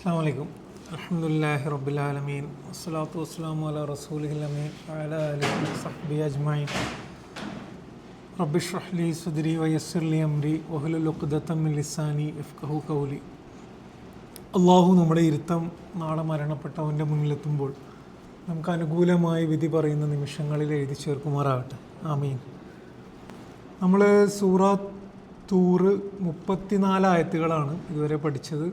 അസ്സലാമു അലൈക്കും. അൽഹംദുലില്ലാഹി റബ്ബിൽ ആലമീൻ വസ്സലാത്തു വസ്സലാമു അലാ റസൂലിഹിൽ അമീൻ വഅലാ ആലിഹി വസഹ്ബിഹി അജ്മഈൻ. റബ്ബി ഇശ്റഹ് ലി സദ്രി വയസ്സിർ ലി അംരി വഹ്ലുൽ ഉഖ്ദതം മിൻ ലിസാനി യഫ്ഖഹു ഖൗലി. അള്ളാഹു നമ്മുടെ ഇരുത്തം നാളെ മരണപ്പെട്ടവൻ്റെ മുന്നിലെത്തുമ്പോൾ നമുക്ക് അനുകൂലമായി വിധി പറയുന്ന നിമിഷങ്ങളിൽ എഴുതി ചേർക്കുമാറാകട്ടെ. ആമീൻ. നമ്മൾ സൂറത്ത് തൂറ് 34 ആയത്തുകളാണ് ഇതുവരെ പഠിച്ചത്.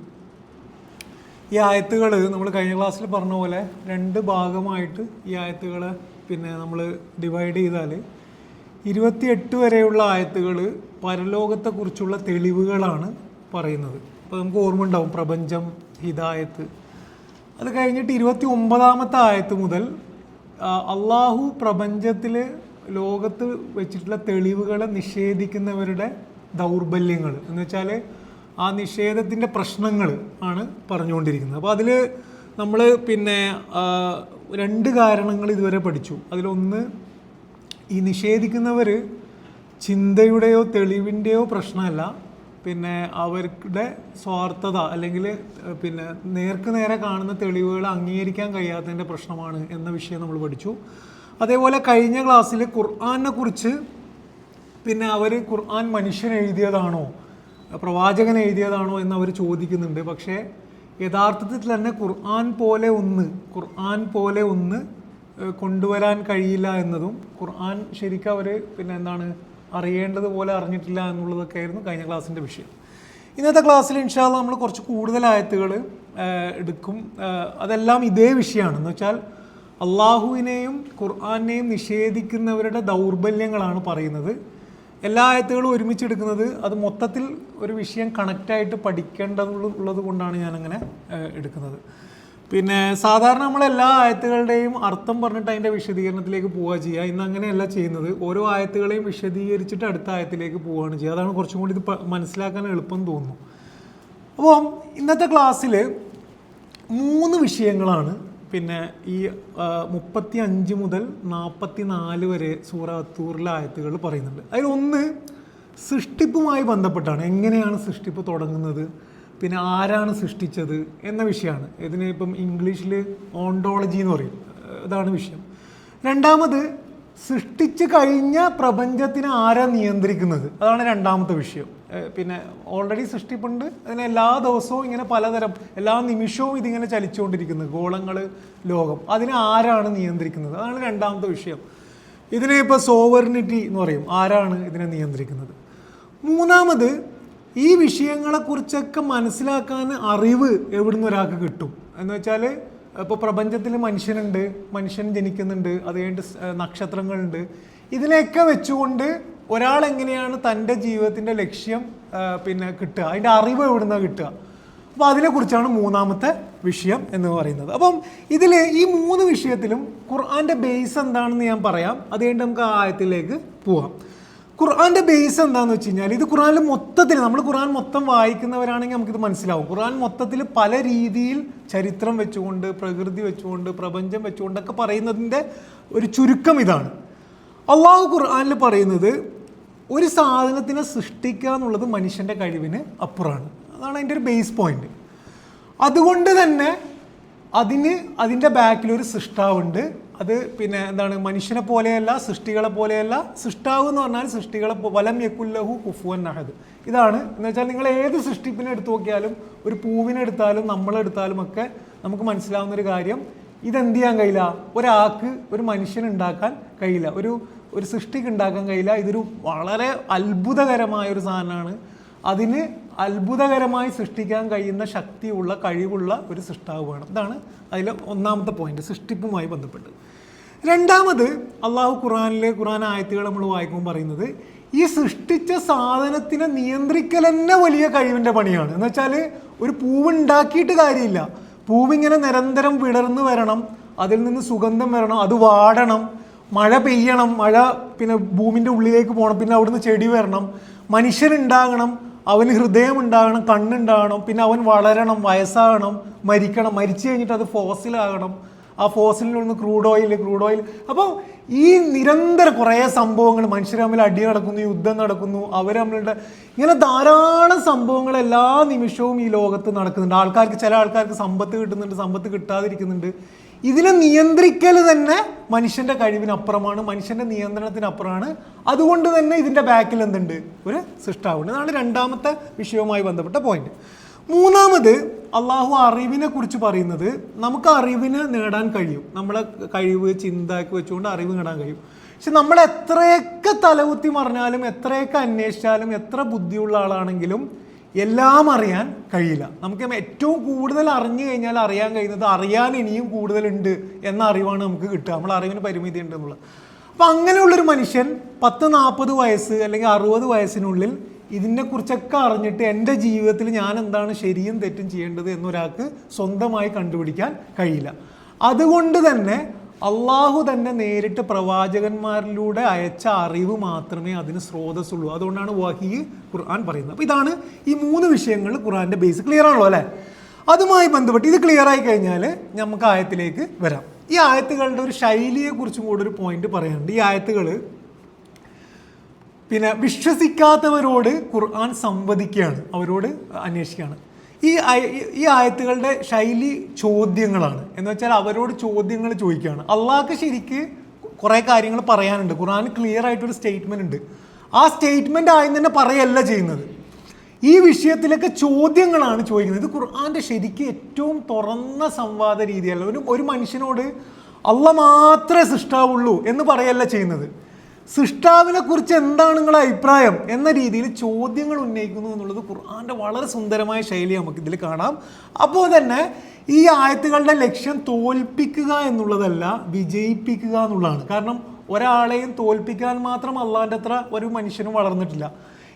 ഈ ആയത്തുകൾ നമ്മൾ കഴിഞ്ഞ ക്ലാസ്സിൽ പറഞ്ഞ പോലെ 2 ഭാഗമായിട്ട് ഈ ആയത്തുകളെ നമ്മൾ ഡിവൈഡ് ചെയ്താൽ 28 വരെയുള്ള ആയത്തുകൾ പരലോകത്തെക്കുറിച്ചുള്ള തെളിവുകളാണ് പറയുന്നത്. അപ്പോൾ നമുക്ക് ഓർമ്മ ഉണ്ടാവും പ്രപഞ്ചം, ഹിദായത്ത്. അത് കഴിഞ്ഞിട്ട് 29ാമത്തെ ആയത്ത് മുതൽ അള്ളാഹു പ്രപഞ്ചത്തിൽ ലോകത്ത് വെച്ചിട്ടുള്ള തെളിവുകളെ നിഷേധിക്കുന്നവരുടെ ദൗർബല്യങ്ങൾ എന്ന് വെച്ചാൽ ആ നിഷേധത്തിൻ്റെ പ്രശ്നങ്ങൾ ആണ് പറഞ്ഞുകൊണ്ടിരിക്കുന്നത്. അപ്പോൾ അതിൽ നമ്മൾ 2 കാരണങ്ങൾ ഇതുവരെ പഠിച്ചു. അതിലൊന്ന്, ഈ നിഷേധിക്കുന്നവർ ചിന്തയുടെയോ തെളിവിൻ്റെയോ പ്രശ്നമല്ല, അവരുടെ സ്വാർത്ഥത അല്ലെങ്കിൽ നേർക്ക് നേരെ കാണുന്ന തെളിവുകൾ അംഗീകരിക്കാൻ കഴിയാത്തതിൻ്റെ പ്രശ്നമാണ് എന്ന വിഷയം നമ്മൾ പഠിച്ചു. അതേപോലെ കഴിഞ്ഞ ക്ലാസ്സിൽ ഖുർആനെ കുറിച്ച് അവർ ഖുർആൻ മനുഷ്യൻ എഴുതിയതാണോ പ്രവാചകൻ എഴുതിയതാണോ എന്ന് അവർ ചോദിക്കുന്നുണ്ട്. പക്ഷേ യഥാർത്ഥത്തിൽ തന്നെ ഖുർആൻ പോലെ ഒന്ന് കൊണ്ടുവരാൻ കഴിയില്ല എന്നതും ഖുർആൻ ശരിക്കും അവർ അറിയേണ്ടതുപോലെ അറിഞ്ഞിട്ടില്ല എന്നുള്ളതൊക്കെ ആയിരുന്നു കഴിഞ്ഞ ക്ലാസ്സിൻ്റെ വിഷയം. ഇന്നത്തെ ക്ലാസ്സിൽ ഇൻഷാ അല്ലാഹ് നമ്മൾ കുറച്ച് കൂടുതൽ ആയത്തുകൾ എടുക്കും. അതെല്ലാം ഇതേ വിഷയമാണ്. എന്ന് വെച്ചാൽ അള്ളാഹുവിനെയും ഖുർആനെയും നിഷേധിക്കുന്നവരുടെ ദൗർബല്യങ്ങളാണ് പറയുന്നത്. എല്ലാ ആയത്തുകളും ഒരുമിച്ചെടുക്കുന്നത് അത് മൊത്തത്തിൽ ഒരു വിഷയം കണക്റ്റായിട്ട് പഠിക്കേണ്ടതുള്ളത് കൊണ്ടാണ് ഞാനങ്ങനെ എടുക്കുന്നത്. സാധാരണ നമ്മളെല്ലാ ആയത്തുകളുടെയും അർത്ഥം പറഞ്ഞിട്ട് അതിൻ്റെ വിശദീകരണത്തിലേക്ക് പോവുക ചെയ്യുക. ഇന്ന് അങ്ങനെയല്ല ചെയ്യുന്നത്. ഓരോ ആയത്തുകളെയും വിശദീകരിച്ചിട്ട് അടുത്ത ആയത്തിലേക്ക് പോവുകയാണ് ചെയ്യുക. അതാണ് കുറച്ചും കൂടി ഇത് മനസ്സിലാക്കാൻ എളുപ്പം തോന്നുന്നു. അപ്പോൾ ഇന്നത്തെ ക്ലാസ്സിൽ 3 വിഷയങ്ങളാണ് ഈ 35 മുതൽ 44 വരെ സൂറ അത്തൂറിലെ ആയത്തുകൾ പറയുന്നുണ്ട്. അതിലൊന്ന് സൃഷ്ടിപ്പുമായി ബന്ധപ്പെട്ടാണ്. എങ്ങനെയാണ് സൃഷ്ടിപ്പ് തുടങ്ങുന്നത്, ആരാണ് സൃഷ്ടിച്ചത് എന്ന വിഷയമാണ്. ഇതിന് ഇംഗ്ലീഷിൽ ഓണ്ടോളജി എന്ന് പറയും. ഇതാണ് വിഷയം. രണ്ടാമത്, സൃഷ്ടിച്ച് കഴിഞ്ഞ പ്രപഞ്ചത്തിനെ ആരാ നിയന്ത്രിക്കുന്നത്, അതാണ് രണ്ടാമത്തെ വിഷയം. ഓൾറെഡി സൃഷ്ടിപ്പുണ്ട്, അതിനെ എല്ലാ ദിവസവും ഇങ്ങനെ പലതരം എല്ലാ നിമിഷവും ഇതിങ്ങനെ ചലിച്ചുകൊണ്ടിരിക്കുന്നത്, ഗോളങ്ങൾ, ലോകം, അതിനെ ആരാണ് നിയന്ത്രിക്കുന്നത്, അതാണ് രണ്ടാമത്തെ വിഷയം. ഇതിനെ സോവറിനിറ്റി എന്ന് പറയും, ആരാണ് ഇതിനെ നിയന്ത്രിക്കുന്നത്. മൂന്നാമത്, ഈ വിഷയങ്ങളെക്കുറിച്ചൊക്കെ മനസ്സിലാക്കാൻ അറിവ് എവിടുന്ന് ഒരാൾക്ക് കിട്ടും എന്ന് വെച്ചാൽ, ഇപ്പോൾ പ്രപഞ്ചത്തിൽ മനുഷ്യനുണ്ട്, മനുഷ്യൻ ജനിക്കുന്നുണ്ട്, അത് കഴിഞ്ഞിട്ട് നക്ഷത്രങ്ങളുണ്ട്. ഇതിനെയൊക്കെ വെച്ചുകൊണ്ട് ഒരാൾ എങ്ങനെയാണ് തൻ്റെ ജീവിതത്തിൻ്റെ ലക്ഷ്യം കിട്ടുക, അതിൻ്റെ അറിവ് എവിടുന്നാണ് കിട്ടുക. അപ്പോൾ അതിനെക്കുറിച്ചാണ് മൂന്നാമത്തെ വിഷയം എന്ന് പറയുന്നത്. അപ്പം ഇതിൽ ഈ 3 വിഷയത്തിലും ഖുർആൻ്റെ ബേസ് എന്താണെന്ന് ഞാൻ പറയാം. അത് കഴിഞ്ഞിട്ട് നമുക്ക് ആ ആയത്തിലേക്ക് പോവാം. ഖുർആൻ്റെ ബേസ് എന്താണെന്ന് വെച്ച് കഴിഞ്ഞാൽ, ഇത് ഖുർആനിൽ മൊത്തത്തിൽ നമ്മൾ ഖുർആൻ മൊത്തം വായിക്കുന്നവരാണെങ്കിൽ നമുക്കിത് മനസ്സിലാവും. ഖുർആൻ മൊത്തത്തിൽ പല രീതിയിൽ ചരിത്രം വെച്ചുകൊണ്ട്, പ്രകൃതി വെച്ചുകൊണ്ട്, പ്രപഞ്ചം വെച്ചുകൊണ്ടൊക്കെ പറയുന്നതിൻ്റെ ഒരു ചുരുക്കം ഇതാണ്. അള്ളാഹു ഖുർആനിൽ പറയുന്നത് ഒരു സാധനത്തിനെ സൃഷ്ടിക്കുക എന്നുള്ളത് മനുഷ്യൻ്റെ കഴിവിന് അപ്പുറമാണ്. അതാണ് അതിൻ്റെ ഒരു ബേസ് പോയിന്റ്. അതുകൊണ്ട് തന്നെ അതിൻ്റെ ബാക്കിൽ ഒരു സൃഷ്ടാവുണ്ട്. അത് മനുഷ്യനെ പോലെയല്ല, സൃഷ്ടികളെ പോലെയല്ല. സൃഷ്ടാവ് എന്ന് പറഞ്ഞാൽ സൃഷ്ടികളെ വലം യകുല്ലഹു കുഫുവൻ അഹദ്. ഇതാണ് എന്ന് വെച്ചാൽ നിങ്ങൾ ഏത് സൃഷ്ടിപ്പിനെ എടുത്തു നോക്കിയാലും, ഒരു പൂവിനെ എടുത്താലും നമ്മളെടുത്താലും ഒക്കെ നമുക്ക് മനസ്സിലാവുന്ന ഒരു കാര്യം, ഇതെന്ത് ചെയ്യാൻ കഴിയില്ല, ഒരാൾക്ക് ഒരു മനുഷ്യനുണ്ടാക്കാൻ കഴിയില്ല, ഒരു സൃഷ്ടിക്ക് ഉണ്ടാക്കാൻ കഴിയില്ല. ഇതൊരു വളരെ അത്ഭുതകരമായ ഒരു സാധനമാണ്. അതിന് അത്ഭുതകരമായി സൃഷ്ടിക്കാൻ കഴിയുന്ന ശക്തിയുള്ള, കഴിവുള്ള ഒരു സൃഷ്ടാവ് വേണം. ഇതാണ് അതിൽ ഒന്നാമത്തെ പോയിന്റ്, സൃഷ്ടിപ്പുമായി ബന്ധപ്പെട്ട്. രണ്ടാമത്, അള്ളാഹു ഖുർആൻ ആയത്തുകൾ നമ്മൾ വായിക്കുമ്പോൾ പറയുന്നത്, ഈ സൃഷ്ടിച്ച സാധനത്തിനെ നിയന്ത്രിക്കൽ തന്നെ വലിയ കഴിവിൻ്റെ പണിയാണ്. എന്ന് വെച്ചാൽ ഒരു പൂവുണ്ടാക്കിയിട്ട് കാര്യമില്ല. പൂവിങ്ങനെ നിരന്തരം വിടർന്ന് വരണം, അതിൽ നിന്ന് സുഗന്ധം വരണം, അത് വാടണം, മഴ പെയ്യണം, മഴ ഭൂമിൻ്റെ ഉള്ളിലേക്ക് പോകണം, പിന്നെ അവിടുന്ന് ചെടി വരണം, മനുഷ്യനുണ്ടാകണം, അവന് ഹൃദയം ഉണ്ടാകണം, കണ്ണുണ്ടാകണം, പിന്നെ അവൻ വളരണം, വയസ്സാകണം, മരിക്കണം, മരിച്ചു കഴിഞ്ഞിട്ട് അത് ഫോസിലാകണം, ആ ഫോസിലിൽ നിന്ന് ക്രൂഡ് ഓയിൽ. അപ്പോൾ ഈ നിരന്തര കുറേ സംഭവങ്ങൾ, മനുഷ്യർ തമ്മിൽ അടി നടക്കുന്നു, യുദ്ധം നടക്കുന്നു, അവർ തമ്മിലുള്ള ഇങ്ങനെ ധാരാളം സംഭവങ്ങൾ എല്ലാ നിമിഷവും ഈ ലോകത്ത് നടക്കുന്നുണ്ട്. ചില ആൾക്കാർക്ക് സമ്പത്ത് കിട്ടുന്നുണ്ട്, സമ്പത്ത് കിട്ടാതിരിക്കുന്നുണ്ട്. ഇതിനെ നിയന്ത്രിക്കൽ തന്നെ മനുഷ്യൻ്റെ കഴിവിനപ്പുറമാണ്, മനുഷ്യൻ്റെ നിയന്ത്രണത്തിനപ്പുറമാണ്. അതുകൊണ്ട് തന്നെ ഇതിൻ്റെ ബാക്കിൽ എന്തുണ്ട്? ഒരു സൃഷ്ടാവുണ്ട്. അതാണ് രണ്ടാമത്തെ വിഷയവുമായി ബന്ധപ്പെട്ട പോയിന്റ്. മൂന്നാമത് അള്ളാഹു അറിവിനെ കുറിച്ച് പറയുന്നത്, നമുക്ക് അറിവിനെ നേടാൻ കഴിയും, നമ്മളെ കഴിവ് ചിന്തയൊക്കെ വെച്ചുകൊണ്ട് അറിവ് നേടാൻ കഴിയും. പക്ഷെ നമ്മൾ എത്രയൊക്കെ തലകുത്തി മറിഞ്ഞാലും, എത്രയൊക്കെ അന്വേഷിച്ചാലും, എത്ര ബുദ്ധിയുള്ള ആളാണെങ്കിലും എല്ലാം അറിയാൻ കഴിയില്ല. നമുക്ക് ഏറ്റവും കൂടുതൽ അറിഞ്ഞു കഴിഞ്ഞാൽ അറിയാൻ കഴിയുന്നത് അറിയാൻ ഇനിയും കൂടുതലുണ്ട് എന്ന അറിവാണ് നമുക്ക് കിട്ടുക. നമ്മൾ അറിവിന് പരിമിതി ഉണ്ട് എന്നുള്ളത്. അപ്പം അങ്ങനെയുള്ളൊരു മനുഷ്യൻ 10-40 വയസ്സ് അല്ലെങ്കിൽ 60 വയസ്സിനുള്ളിൽ ഇതിനെക്കുറിച്ചൊക്കെ അറിഞ്ഞിട്ട് എൻ്റെ ജീവിതത്തിൽ ഞാൻ എന്താണ് ശരിയും തെറ്റും ചെയ്യേണ്ടത് എന്നൊരാൾക്ക് സ്വന്തമായി കണ്ടുപിടിക്കാൻ കഴിയില്ല. അതുകൊണ്ട് തന്നെ അള്ളാഹു തന്നെ നേരിട്ട് പ്രവാചകന്മാരിലൂടെ അയച്ച അറിവ് മാത്രമേ അതിന് സ്രോതസ്സുള്ളൂ. അതുകൊണ്ടാണ് വഹി ഖുർആൻ പറയുന്നത്. അപ്പോൾ ഇതാണ് ഈ 3 വിഷയങ്ങൾ ഖുർആൻ്റെ ബേസ്. ക്ലിയർ ആണല്ലോ അല്ലേ? അതുമായി ബന്ധപ്പെട്ട് ഇത് ക്ലിയർ ആയി കഴിഞ്ഞാൽ നമുക്ക് ആയത്തിലേക്ക് വരാം. ഈ ആയത്തുകളുടെ ഒരു ശൈലിയെക്കുറിച്ചും കൂടെ ഒരു പോയിന്റ് പറയാനുണ്ട്. ഈ ആയത്തുകൾ പിന്നെ വിശ്വസിക്കാത്തവരോട് ഖുർആൻ സംവദിക്കുകയാണ്, അവരോട് അന്വേഷിക്കുകയാണ്. ഈ ആയത്തുകളുടെ ശൈലി ചോദ്യങ്ങളാണ്. എന്ന് വെച്ചാൽ അവരോട് ചോദ്യങ്ങൾ ചോദിക്കുകയാണ്. അള്ളാഹ്ക്ക് ശരിക്ക് കുറേ കാര്യങ്ങൾ പറയാനുണ്ട്. ഖുർആൻ ക്ലിയർ ആയിട്ടൊരു സ്റ്റേറ്റ്മെൻ്റ് ഉണ്ട്. ആ സ്റ്റേറ്റ്മെൻ്റ് ആദ്യം തന്നെ പറയല്ല ചെയ്യുന്നത്. ഈ വിഷയത്തിലൊക്കെ ചോദ്യങ്ങളാണ് ചോദിക്കുന്നത്. ഇത് ഖുർആൻ്റെ ശരിക്ക് ഏറ്റവും തുറന്ന സംവാദ രീതിയല്ല. ഒരു മനുഷ്യനോട് അള്ളാഹ് മാത്രമേ സൃഷ്ടാവുള്ളൂ എന്ന് പറയല്ല ചെയ്യുന്നത്. സൃഷ്ടാവിനെ കുറിച്ച് എന്താണ് നിങ്ങളുടെ അഭിപ്രായം എന്ന രീതിയിൽ ചോദ്യങ്ങൾ ഉന്നയിക്കുന്നു എന്നുള്ളത് ഖുർആൻ്റെ വളരെ സുന്ദരമായ ശൈലി നമുക്ക് ഇതിൽ കാണാം. അപ്പോൾ തന്നെ ഈ ആയത്തുകളുടെ ലക്ഷ്യം തോൽപ്പിക്കുക എന്നുള്ളതല്ല, വിജയിപ്പിക്കുക എന്നുള്ളതാണ്. കാരണം ഒരാളെയും തോൽപ്പിക്കാൻ മാത്രം അള്ളാൻ്റെ അത്ര ഒരു മനുഷ്യനും വളർന്നിട്ടില്ല.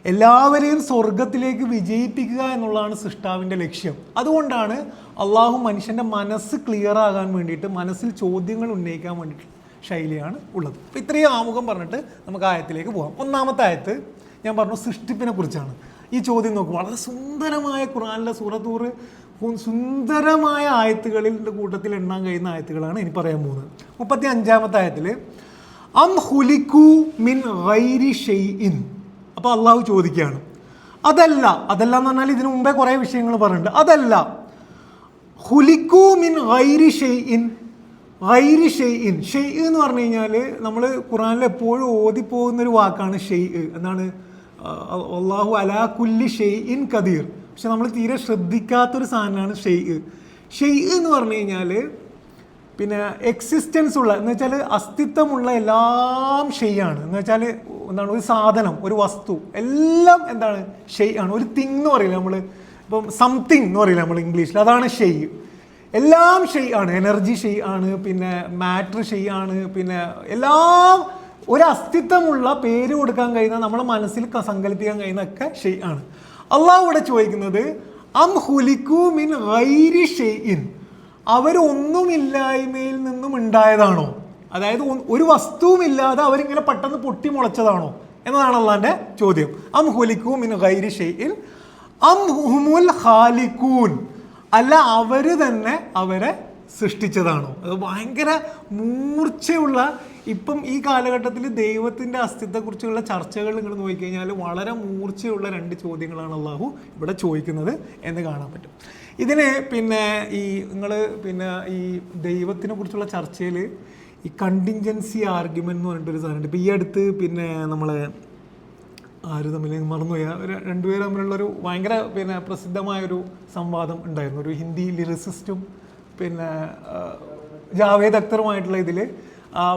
എല്ലാവരെയും സ്വർഗത്തിലേക്ക് വിജയിപ്പിക്കുക എന്നുള്ളതാണ് സൃഷ്ടാവിൻ്റെ ലക്ഷ്യം. അതുകൊണ്ടാണ് അള്ളാഹു മനുഷ്യൻ്റെ മനസ്സ് ക്ലിയർ ആകാൻ വേണ്ടിയിട്ട്, മനസ്സിൽ ചോദ്യങ്ങൾ ഉന്നയിക്കാൻ വേണ്ടിയിട്ട് ശൈലിയാണ് ഉള്ളത്. അപ്പോൾ ഇത്രയും ആമുഖം പറഞ്ഞിട്ട് നമുക്ക് ആയത്തിലേക്ക് പോകാം. ഒന്നാമത്തെ ആയത്ത് ഞാൻ പറഞ്ഞു സൃഷ്ടിപ്പിനെ കുറിച്ചാണ്. ഈ ചോദ്യം നോക്കും, വളരെ സുന്ദരമായ ഖുർആനിലെ സൂറത്തൂർ സുന്ദരമായ ആയത്തുകളിൻ്റെ കൂട്ടത്തിൽ എണ്ണാൻ കഴിയുന്ന ആയത്തുകളാണ് ഇനി പറയാൻ പോകുന്നത്. 35-ാമത്തെ ആയത്തിൽ അം ഹുലിക്കു മിൻ ഗൈരി ഷൈഇൻ. അപ്പോൾ അള്ളാഹു ചോദിക്കുകയാണ്, അതല്ല എന്ന് പറഞ്ഞാൽ ഇതിനു മുമ്പേ കുറേ വിഷയങ്ങൾ പറഞ്ഞിട്ടുണ്ട്. അതല്ല, ഹുലിക്കു മിൻ ഗൈരി ഷൈഇൻ. ഗൈരി ഷെയ്ഇൻ. ഷെയ് എന്ന് പറഞ്ഞു കഴിഞ്ഞാൽ നമ്മൾ ഖുർആനിൽ എപ്പോഴും ഓതിപ്പോകുന്നൊരു വാക്കാണ് ഷെയ്. എന്താണ്? അല്ലാഹു അലാ കുല്ലി ഷെയ്ഇൻ ഖദീർ. പക്ഷെ നമ്മൾ തീരെ ശ്രദ്ധിക്കാത്തൊരു സാധനമാണ് ഷെയ്. ഷെയ് എന്ന് പറഞ്ഞു കഴിഞ്ഞാൽ പിന്നെ എക്സിസ്റ്റൻസ് ഉള്ള, എന്ന് വെച്ചാൽ അസ്തിത്വമുള്ള എല്ലാം ഷെയ്യാണ്. എന്ന് വെച്ചാൽ എന്താണ്? ഒരു സാധനം, ഒരു വസ്തു, എല്ലാം എന്താണ്? ഷെയ് ആണ്. ഒരു തിങ് എന്ന് പറയില്ല നമ്മൾ, ഇപ്പം സംതിങ് എന്ന് പറയില്ല നമ്മൾ ഇംഗ്ലീഷിൽ, അതാണ് ഷെയ്. എല്ലാം ഷെയ് ആണ്. എനർജി ഷെയ് ആണ്, പിന്നെ മാറ്റർ ഷെയ് ആണ്, പിന്നെ എല്ലാം ഒരു അസ്തിത്വമുള്ള, പേര് കൊടുക്കാൻ കഴിയുന്ന, നമ്മളെ മനസ്സിൽ സങ്കല്പിക്കാൻ കഴിയുന്ന ഒക്കെ ഷെയ് ആണ്. അള്ളാഹു ഇവിടെ ചോദിക്കുന്നത് അം ഹുലിക്കു മിൻ ഗൈരി ഷെയ്ഇൻ. അവരൊന്നുമില്ലായ്മയിൽ നിന്നും ഉണ്ടായതാണോ? അതായത് ഒരു വസ്തുവുമില്ലാതെ അവരിങ്ങനെ പെട്ടെന്ന് പൊട്ടി മുളച്ചതാണോ എന്നതാണ് അള്ളാഹിൻ്റെ ചോദ്യം. അം ഹുലിക്കു മിൻ ഗൈരി ഷെയ്ഇൻ അം ഹുമുൽ ഖാലിഖൂൻ. അല്ല, അവർ തന്നെ അവരെ സൃഷ്ടിച്ചതാണോ? അത് ഭയങ്കര മൂർച്ചയുള്ള, ഇപ്പം ഈ കാലഘട്ടത്തിൽ ദൈവത്തിൻ്റെ അസ്തിത്വത്തെക്കുറിച്ചുള്ള ചർച്ചകൾ നിങ്ങൾ നോക്കിക്കഴിഞ്ഞാൽ വളരെ മൂർച്ചയുള്ള 2 ചോദ്യങ്ങളാണ് അള്ളാഹു ഇവിടെ ചോദിക്കുന്നത് എന്ന് കാണാൻ പറ്റും. ഇതിന് പിന്നെ ഈ ദൈവത്തിനെ കുറിച്ചുള്ള ചർച്ചയിൽ ഈ കണ്ടിൻജൻസി ആർഗ്യുമെൻ്റ് എന്ന് പറഞ്ഞിട്ടൊരു സാധനമുണ്ട്. ഇപ്പോൾ ഈ അടുത്ത് പിന്നെ നമ്മളെ ആര് തമ്മിൽ മറന്നുപോയി, 2 പേര് തമ്മിലുള്ളൊരു ഭയങ്കര പിന്നെ പ്രസിദ്ധമായൊരു സംവാദം ഉണ്ടായിരുന്നു. ഒരു ഹിന്ദി ലിറിസിസ്റ്റും പിന്നെ ജാവേദ് അക്തറുമായിട്ടുള്ള ഇതിൽ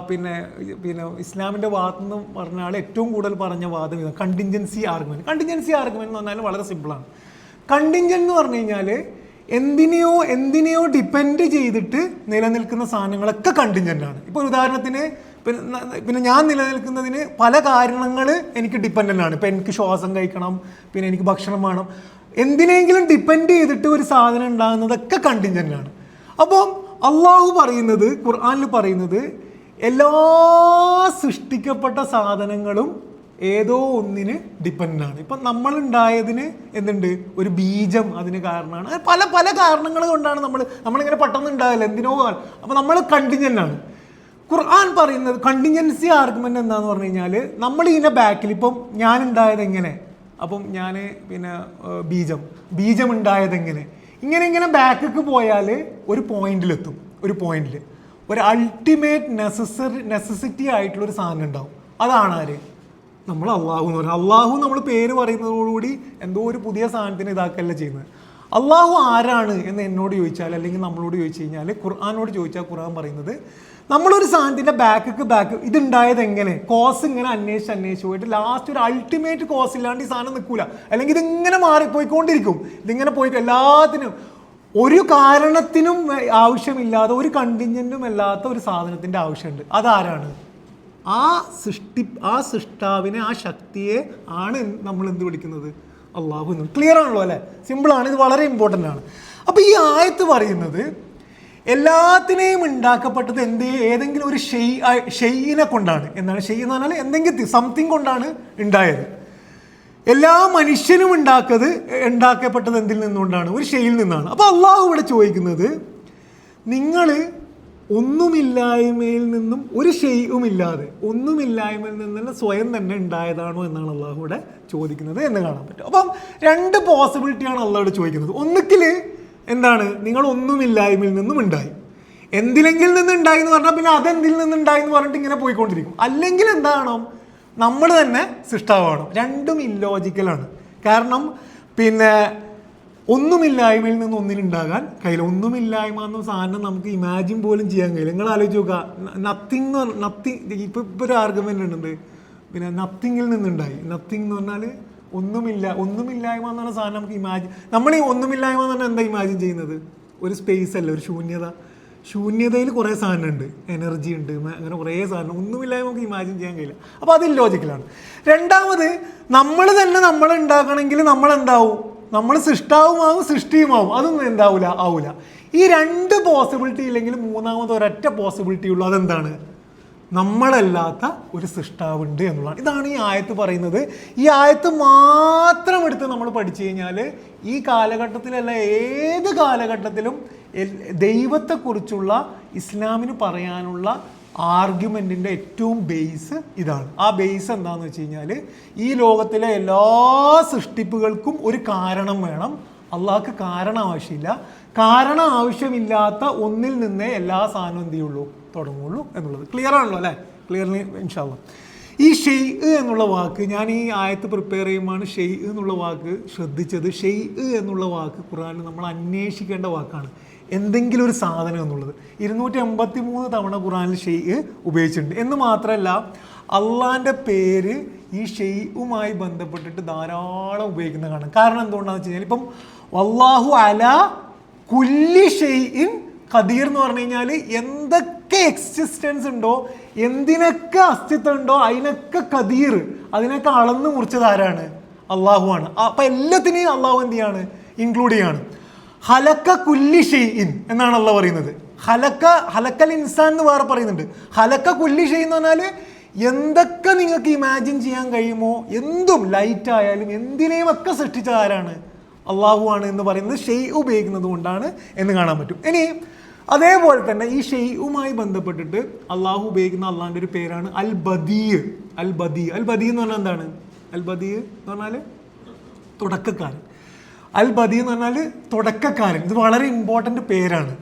പിന്നെ ഇസ്ലാമിൻ്റെ ഭാഗത്തു നിന്ന് പറഞ്ഞ ആൾ ഏറ്റവും കൂടുതൽ പറഞ്ഞ വാദം ഇതാണ്, കണ്ടിൻജൻസി ആർഗ്യുമെൻറ്റ്. കണ്ടിൻജൻസി ആർഗ്യുമെൻറ്റ് എന്ന് പറഞ്ഞാൽ വളരെ സിമ്പിളാണ്. കണ്ടിൻജൻറ്റ് എന്ന് പറഞ്ഞു കഴിഞ്ഞാൽ എന്തിനെയോ ഡിപ്പെൻഡ് ചെയ്തിട്ട് നിലനിൽക്കുന്ന സാധനങ്ങളൊക്കെ കണ്ടിൻജൻ്റ് ആണ്. ഇപ്പോൾ ഉദാഹരണത്തിന് പിന്നെ ഞാൻ നിലനിൽക്കുന്നതിന് പല കാരണങ്ങൾ എനിക്ക് ഡിപ്പെൻഡൻ്റ് ആണ്. ഇപ്പം എനിക്ക് ശ്വാസം കഴിക്കണം, പിന്നെ എനിക്ക് ഭക്ഷണം വേണം, എന്തിനെങ്കിലും ഡിപ്പെൻഡ് ചെയ്തിട്ട് ഒരു സാധനം ഉണ്ടാകുന്നതൊക്കെ കണ്ടിൻജൻ്റ് ആണ്. അപ്പം അള്ളാഹു പറയുന്നത്, ഖുർആനിൽ പറയുന്നത്, എല്ലാ സൃഷ്ടിക്കപ്പെട്ട സാധനങ്ങളും ഏതോ ഒന്നിന് ഡിപ്പെൻഡ് ആണ്. ഇപ്പം നമ്മളുണ്ടായതിന് എന്തുണ്ട്, ഒരു ബീജം അതിന് കാരണമാണ്. പല പല കാരണങ്ങൾ കൊണ്ടാണ് നമ്മളിങ്ങനെ പെട്ടെന്ന് ഉണ്ടാവില്ല, എന്തിനോ. അപ്പം നമ്മൾ കണ്ടിഞ്ചൻ്റ് ആണ്. ഖുർആൻ പറയുന്നത് കണ്ടിഞ്ചൻസി ആർഗ്യുമെൻ്റ് എന്താന്ന് പറഞ്ഞു കഴിഞ്ഞാൽ, നമ്മൾ ഇതിൻ്റെ ബാക്കിൽ ഇപ്പം ഞാൻ ഉണ്ടായത് എങ്ങനെ, അപ്പം ഞാൻ പിന്നെ ബീജം ഉണ്ടായത് എങ്ങനെ, ഇങ്ങനെ ബാക്കിലേക്ക് പോയാൽ ഒരു പോയിന്റിലെത്തും. ഒരു അൾട്ടിമേറ്റ് നെസസിറ്റി ആയിട്ടുള്ളൊരു സാധനം ഉണ്ടാവും. അതാണ് ആര്? നമ്മൾ അള്ളാഹു എന്ന് പറയുന്നത്. അള്ളാഹു നമ്മൾ പേര് പറയുന്നതോടുകൂടി എന്തോ ഒരു പുതിയ സാധനത്തിന് ഇതാക്കല്ല ചെയ്യുന്നത്. അള്ളാഹു ആരാണ് എന്ന് എന്നോട് ചോദിച്ചാൽ, അല്ലെങ്കിൽ നമ്മളോട് ചോദിച്ചു കഴിഞ്ഞാൽ, ഖുർആനോട് ചോദിച്ചാൽ ഖുർആൻ പറയുന്നത്, നമ്മളൊരു സാധനത്തിൻ്റെ ബാക്ക് ഇതുണ്ടായത് എങ്ങനെ, കോസ് ഇങ്ങനെ അന്വേഷിച്ച് പോയിട്ട് ലാസ്റ്റ് ഒരു അൾട്ടിമേറ്റ് കോസ് ഇല്ലാണ്ട് ഈ സാധനം നിൽക്കൂല. അല്ലെങ്കിൽ ഇതിങ്ങനെ മാറിപ്പോയിക്കൊണ്ടിരിക്കും. ഇതിങ്ങനെ പോയി എല്ലാത്തിനും ഒരു കാരണത്തിനും ആവശ്യമില്ലാതെ, ഒരു കണ്ടിഞ്ചൻറ്റും അല്ലാത്ത ഒരു സാധനത്തിൻ്റെ ആവശ്യമുണ്ട്. അതാരാണ്? ആ സൃഷ്ടാവിനെ, ആ ശക്തിയെ ആണ് നമ്മൾ എന്ത് വിളിക്കുന്നത്? അള്ളാഹു എന്ന്. ക്ലിയർ ആണല്ലോ അല്ലേ? സിമ്പിളാണ്. ഇത് വളരെ ഇമ്പോർട്ടൻ്റ് ആണ്. അപ്പോൾ ഈ ആയത്ത് പറയുന്നത് എല്ലാത്തിനെയും ഉണ്ടാക്കപ്പെട്ടത് ഏതെങ്കിലും ഒരു ഷെയ്യിനെ കൊണ്ടാണ്. എന്താണ് ഷെയ് എന്ന് പറഞ്ഞാൽ? എന്തെങ്കിലും സംതിങ് കൊണ്ടാണ് ഉണ്ടായത്. എല്ലാ മനുഷ്യനും ഉണ്ടാക്കപ്പെട്ടത് എന്തിൽ നിന്നുകൊണ്ടാണ്? ഒരു ഷെയ്യിൽ നിന്നാണ്. അപ്പോൾ അള്ളാഹു ഇവിടെ ചോദിക്കുന്നത്, നിങ്ങൾ ഒന്നുമില്ലായ്മയിൽ നിന്നും, ഒരു ഷെയ്യും ഇല്ലാതെ ഒന്നുമില്ലായ്മയിൽ നിന്ന് സ്വയം തന്നെ ഉണ്ടായതാണോ എന്നാണ് അള്ളാഹു ഇവിടെ ചോദിക്കുന്നത് എന്ന് കാണാൻ പറ്റും. അപ്പം രണ്ട് പോസിബിലിറ്റിയാണ് അള്ളാഹു ഇവിടെ ചോദിക്കുന്നത്. ഒന്നുകിൽ എന്താണ്, നിങ്ങൾ ഒന്നുമില്ലായ്മയിൽ നിന്നും ഉണ്ടായി, എന്തിലെങ്കിൽ നിന്നുണ്ടായി എന്ന് പറഞ്ഞാൽ പിന്നെ അതെന്തിൽ നിന്നുണ്ടായി എന്ന് പറഞ്ഞിട്ട് ഇങ്ങനെ പോയിക്കൊണ്ടിരിക്കും. അല്ലെങ്കിൽ എന്താണോ, നമ്മൾ തന്നെ സൃഷ്ടാവാണ്. രണ്ടും ഇല്ലോജിക്കലാണ്. കാരണം പിന്നെ ഒന്നുമില്ലായ്മയിൽ നിന്ന് ഒന്നിനുണ്ടാകാൻ കഴിയില്ല. ഒന്നുമില്ലായ്മ എന്ന സാധനം നമുക്ക് ഇമാജിൻ പോലും ചെയ്യാൻ കഴിയില്ല. നിങ്ങൾ ആലോചിച്ച് നോക്കുക, നത്തിങ് ഇപ്പോൾ ഒരു ആർഗ്യുമെൻ്റ് ഉണ്ട്, പിന്നെ നത്തിങ്ങിൽ നിന്നുണ്ടായി. നത്തിങ് എന്ന് പറഞ്ഞാൽ ഒന്നുമില്ലായ്മ എന്ന് പറഞ്ഞ സാധനം നമുക്ക് നമ്മൾ ഈ ഒന്നുമില്ലായ്മ എന്ന് പറഞ്ഞാൽ എന്താ ഇമാജിൻ ചെയ്യുന്നത്? ഒരു സ്പേസ് അല്ല, ഒരു ശൂന്യതയിൽ കുറേ സാധനമുണ്ട്, എനർജി ഉണ്ട്, അങ്ങനെ കുറേ സാധനം. ഒന്നുമില്ലായ്മ നമുക്ക് ഇമാജിൻ ചെയ്യാൻ കഴിയില്ല. അപ്പോൾ അത് ഇല്ലോജിക്കലാണ്. രണ്ടാമത്, നമ്മൾ തന്നെ ഉണ്ടാക്കണമെങ്കിൽ നമ്മളെന്താവും? നമ്മൾ സൃഷ്ടാവുമാവും സൃഷ്ടിയുമാവും. അതൊന്നും ആവൂല. ഈ രണ്ട് പോസിബിലിറ്റി ഇല്ലെങ്കിൽ മൂന്നാമത് ഒരൊറ്റ പോസിബിലിറ്റി ഉള്ളൂ. അതെന്താണ്? നമ്മളല്ലാത്ത ഒരു സൃഷ്ടാവുണ്ട് എന്നുള്ളതാണ്. ഇതാണ് ഈ ആയത്ത് പറയുന്നത്. ഈ ആയത്ത് മാത്രം എടുത്ത് നമ്മൾ പഠിച്ചു കഴിഞ്ഞാൽ ഈ കാലഘട്ടത്തിലല്ല, ഏത് കാലഘട്ടത്തിലും ദൈവത്തെക്കുറിച്ചുള്ള ഇസ്ലാമിന് പറയാനുള്ള ആർഗ്യുമെൻറ്റിൻ്റെ ഏറ്റവും ബേസ് ഇതാണ്. ആ ബേസ് എന്താണെന്ന് വെച്ച് കഴിഞ്ഞാൽ, ഈ ലോകത്തിലെ എല്ലാ സൃഷ്ടിപ്പുകൾക്കും ഒരു കാരണം വേണം. അള്ളാഹ്ക്ക് കാരണം ആവശ്യമില്ല. കാരണം ആവശ്യമില്ലാത്ത ഒന്നിൽ നിന്നേ എല്ലാ സാധനവും എന്ത് ചെയ്യുള്ളൂ, തുടങ്ങുള്ളൂ എന്നുള്ളത് ക്ലിയർ ആണല്ലോ അല്ലേ? ക്ലിയർലി ഇൻഷാ അല്ലാഹ്. ഈ ഷെയ് എന്നുള്ള വാക്ക്, ഞാൻ ഈ ആയത്ത് പ്രിപ്പയർ ചെയ്യുമ്പോഴാണ് ഷെയ് എന്നുള്ള വാക്ക് ശ്രദ്ധിച്ചത്. ഷെയ് എന്നുള്ള വാക്ക് ഖുർആനിൽ നമ്മൾ അന്വേഷിക്കേണ്ട വാക്കാണ്. എന്തെങ്കിലും ഒരു സാധനം എന്നുള്ളത് 283 തവണ ഖുർആനിൽ ഷെയ് ഉപയോഗിച്ചിട്ടുണ്ട്. എന്ന് മാത്രമല്ല, അള്ളാൻ്റെ പേര് ഈ ഷെയ്യുമായി ബന്ധപ്പെട്ടിട്ട് ധാരാളം ഉപയോഗിക്കുന്ന കാണാം. കാരണം എന്തുകൊണ്ടാണെന്ന് വെച്ച് കഴിഞ്ഞാൽ, ഇപ്പം വല്ലാഹു അലാ കുല്ലി ഷെയ്ഇൻ ഖദീർ എന്ന് പറഞ്ഞു കഴിഞ്ഞാൽ, എന്തൊക്കെ എക്സിസ്റ്റൻസ് ഉണ്ടോ, എന്തിനൊക്കെ അസ്തിത്വം ഉണ്ടോ, അതിനൊക്കെ ഖദീർ, അതിനൊക്കെ അളന്ന് മുറിച്ചത് ആരാണ്? അള്ളാഹുവാണ്. അപ്പം എല്ലാത്തിനെയും അള്ളാഹു എന്ത് ചെയ്യാണ്? ഇൻക്ലൂഡ് ചെയ്യാണ്. ഹലക്ക കുല്ലി ഷെയ്ഇൻ എന്നാണ് അള്ളാഹ് പറയുന്നത്. ഹലക്കൽ ഇൻസാൻ എന്ന് വേറെ പറയുന്നുണ്ട്. ഹലക്ക കുല്ലി ഷെയ് എന്ന് പറഞ്ഞാൽ എന്തൊക്കെ നിങ്ങൾക്ക് ഇമാജിൻ ചെയ്യാൻ കഴിയുമോ, എന്തും, ലൈറ്റ് ആയാലും എന്തിനേയും ഒക്കെ സൃഷ്ടിച്ചത് ആരാണ്? അള്ളാഹുവാണ് എന്ന് പറയുന്നത് ഷെയ് ഉപയോഗിക്കുന്നത് കൊണ്ടാണ് എന്ന് കാണാൻ പറ്റും. ഇനി അതേപോലെ തന്നെ ഈ ഷെയ്യുമായി ബന്ധപ്പെട്ടിട്ട് അള്ളാഹു ഉപയോഗിക്കുന്ന അള്ളാഹിൻ്റെ ഒരു പേരാണ് അൽ ബദീ. അൽ ബദീ എന്ന് പറഞ്ഞാൽ എന്താണ്? അൽ ബദീ എന്ന് പറഞ്ഞാൽ തുടക്കക്കാരൻ. അൽ ബദീ എന്ന് പറഞ്ഞാൽ തുടക്കക്കാരൻ. ഇത് വളരെ ഇമ്പോർട്ടൻ്റ് പേരാണ്.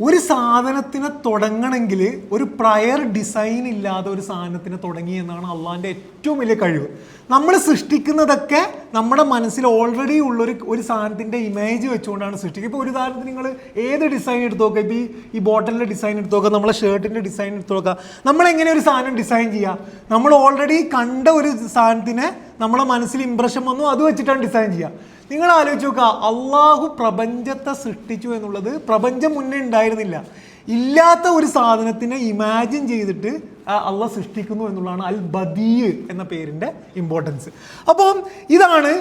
ഒരു സാധനത്തിനെ തുടങ്ങണമെങ്കിൽ ഒരു പ്രയർ ഡിസൈൻ ഇല്ലാതെ ഒരു സാധനത്തിനെ തുടങ്ങി എന്നാണ് അള്ളാഹിൻ്റെ ഏറ്റവും വലിയ കഴിവ്. നമ്മൾ സൃഷ്ടിക്കുന്നതൊക്കെ നമ്മുടെ മനസ്സിൽ ഓൾറെഡി ഉള്ളൊരു സാധനത്തിൻ്റെ ഇമേജ് വെച്ചുകൊണ്ടാണ് സൃഷ്ടിക്കുക. ഇപ്പോൾ ഒരു ഉദാഹരണത്തിന് നിങ്ങൾ ഏത് ഡിസൈൻ എടുത്ത് നോക്കുക, ഇപ്പോൾ ഈ ബോട്ടിലിൻ്റെ ഡിസൈൻ എടുത്ത് നോക്കുക, നമ്മളെ ഷർട്ടിൻ്റെ ഡിസൈൻ എടുത്ത് നോക്കുക. നമ്മളെങ്ങനെ ഒരു സാധനം ഡിസൈൻ ചെയ്യുക? നമ്മൾ ഓൾറെഡി കണ്ട ഒരു സാധനത്തിനെ നമ്മളെ മനസ്സിൽ ഇംപ്രഷൻ വന്നു, അത് വെച്ചിട്ടാണ് ഡിസൈൻ ചെയ്യുക. നിങ്ങൾ ആലോചിച്ച് നോക്കുക, അള്ളാഹു പ്രപഞ്ചത്തെ സൃഷ്ടിച്ചു എന്നുള്ളത് പ്രപഞ്ചം മുന്നേ ഉണ്ടായിരുന്നില്ല. ഇല്ലാത്ത ഒരു സാധനത്തിനെ ഇമാജിൻ ചെയ്തിട്ട് അള്ളാഹ് സൃഷ്ടിക്കുന്നു എന്നുള്ളതാണ് അൽ ബദീ എന്ന പേരിൻ്റെ ഇമ്പോർട്ടൻസ്. അപ്പം ഇതാണ്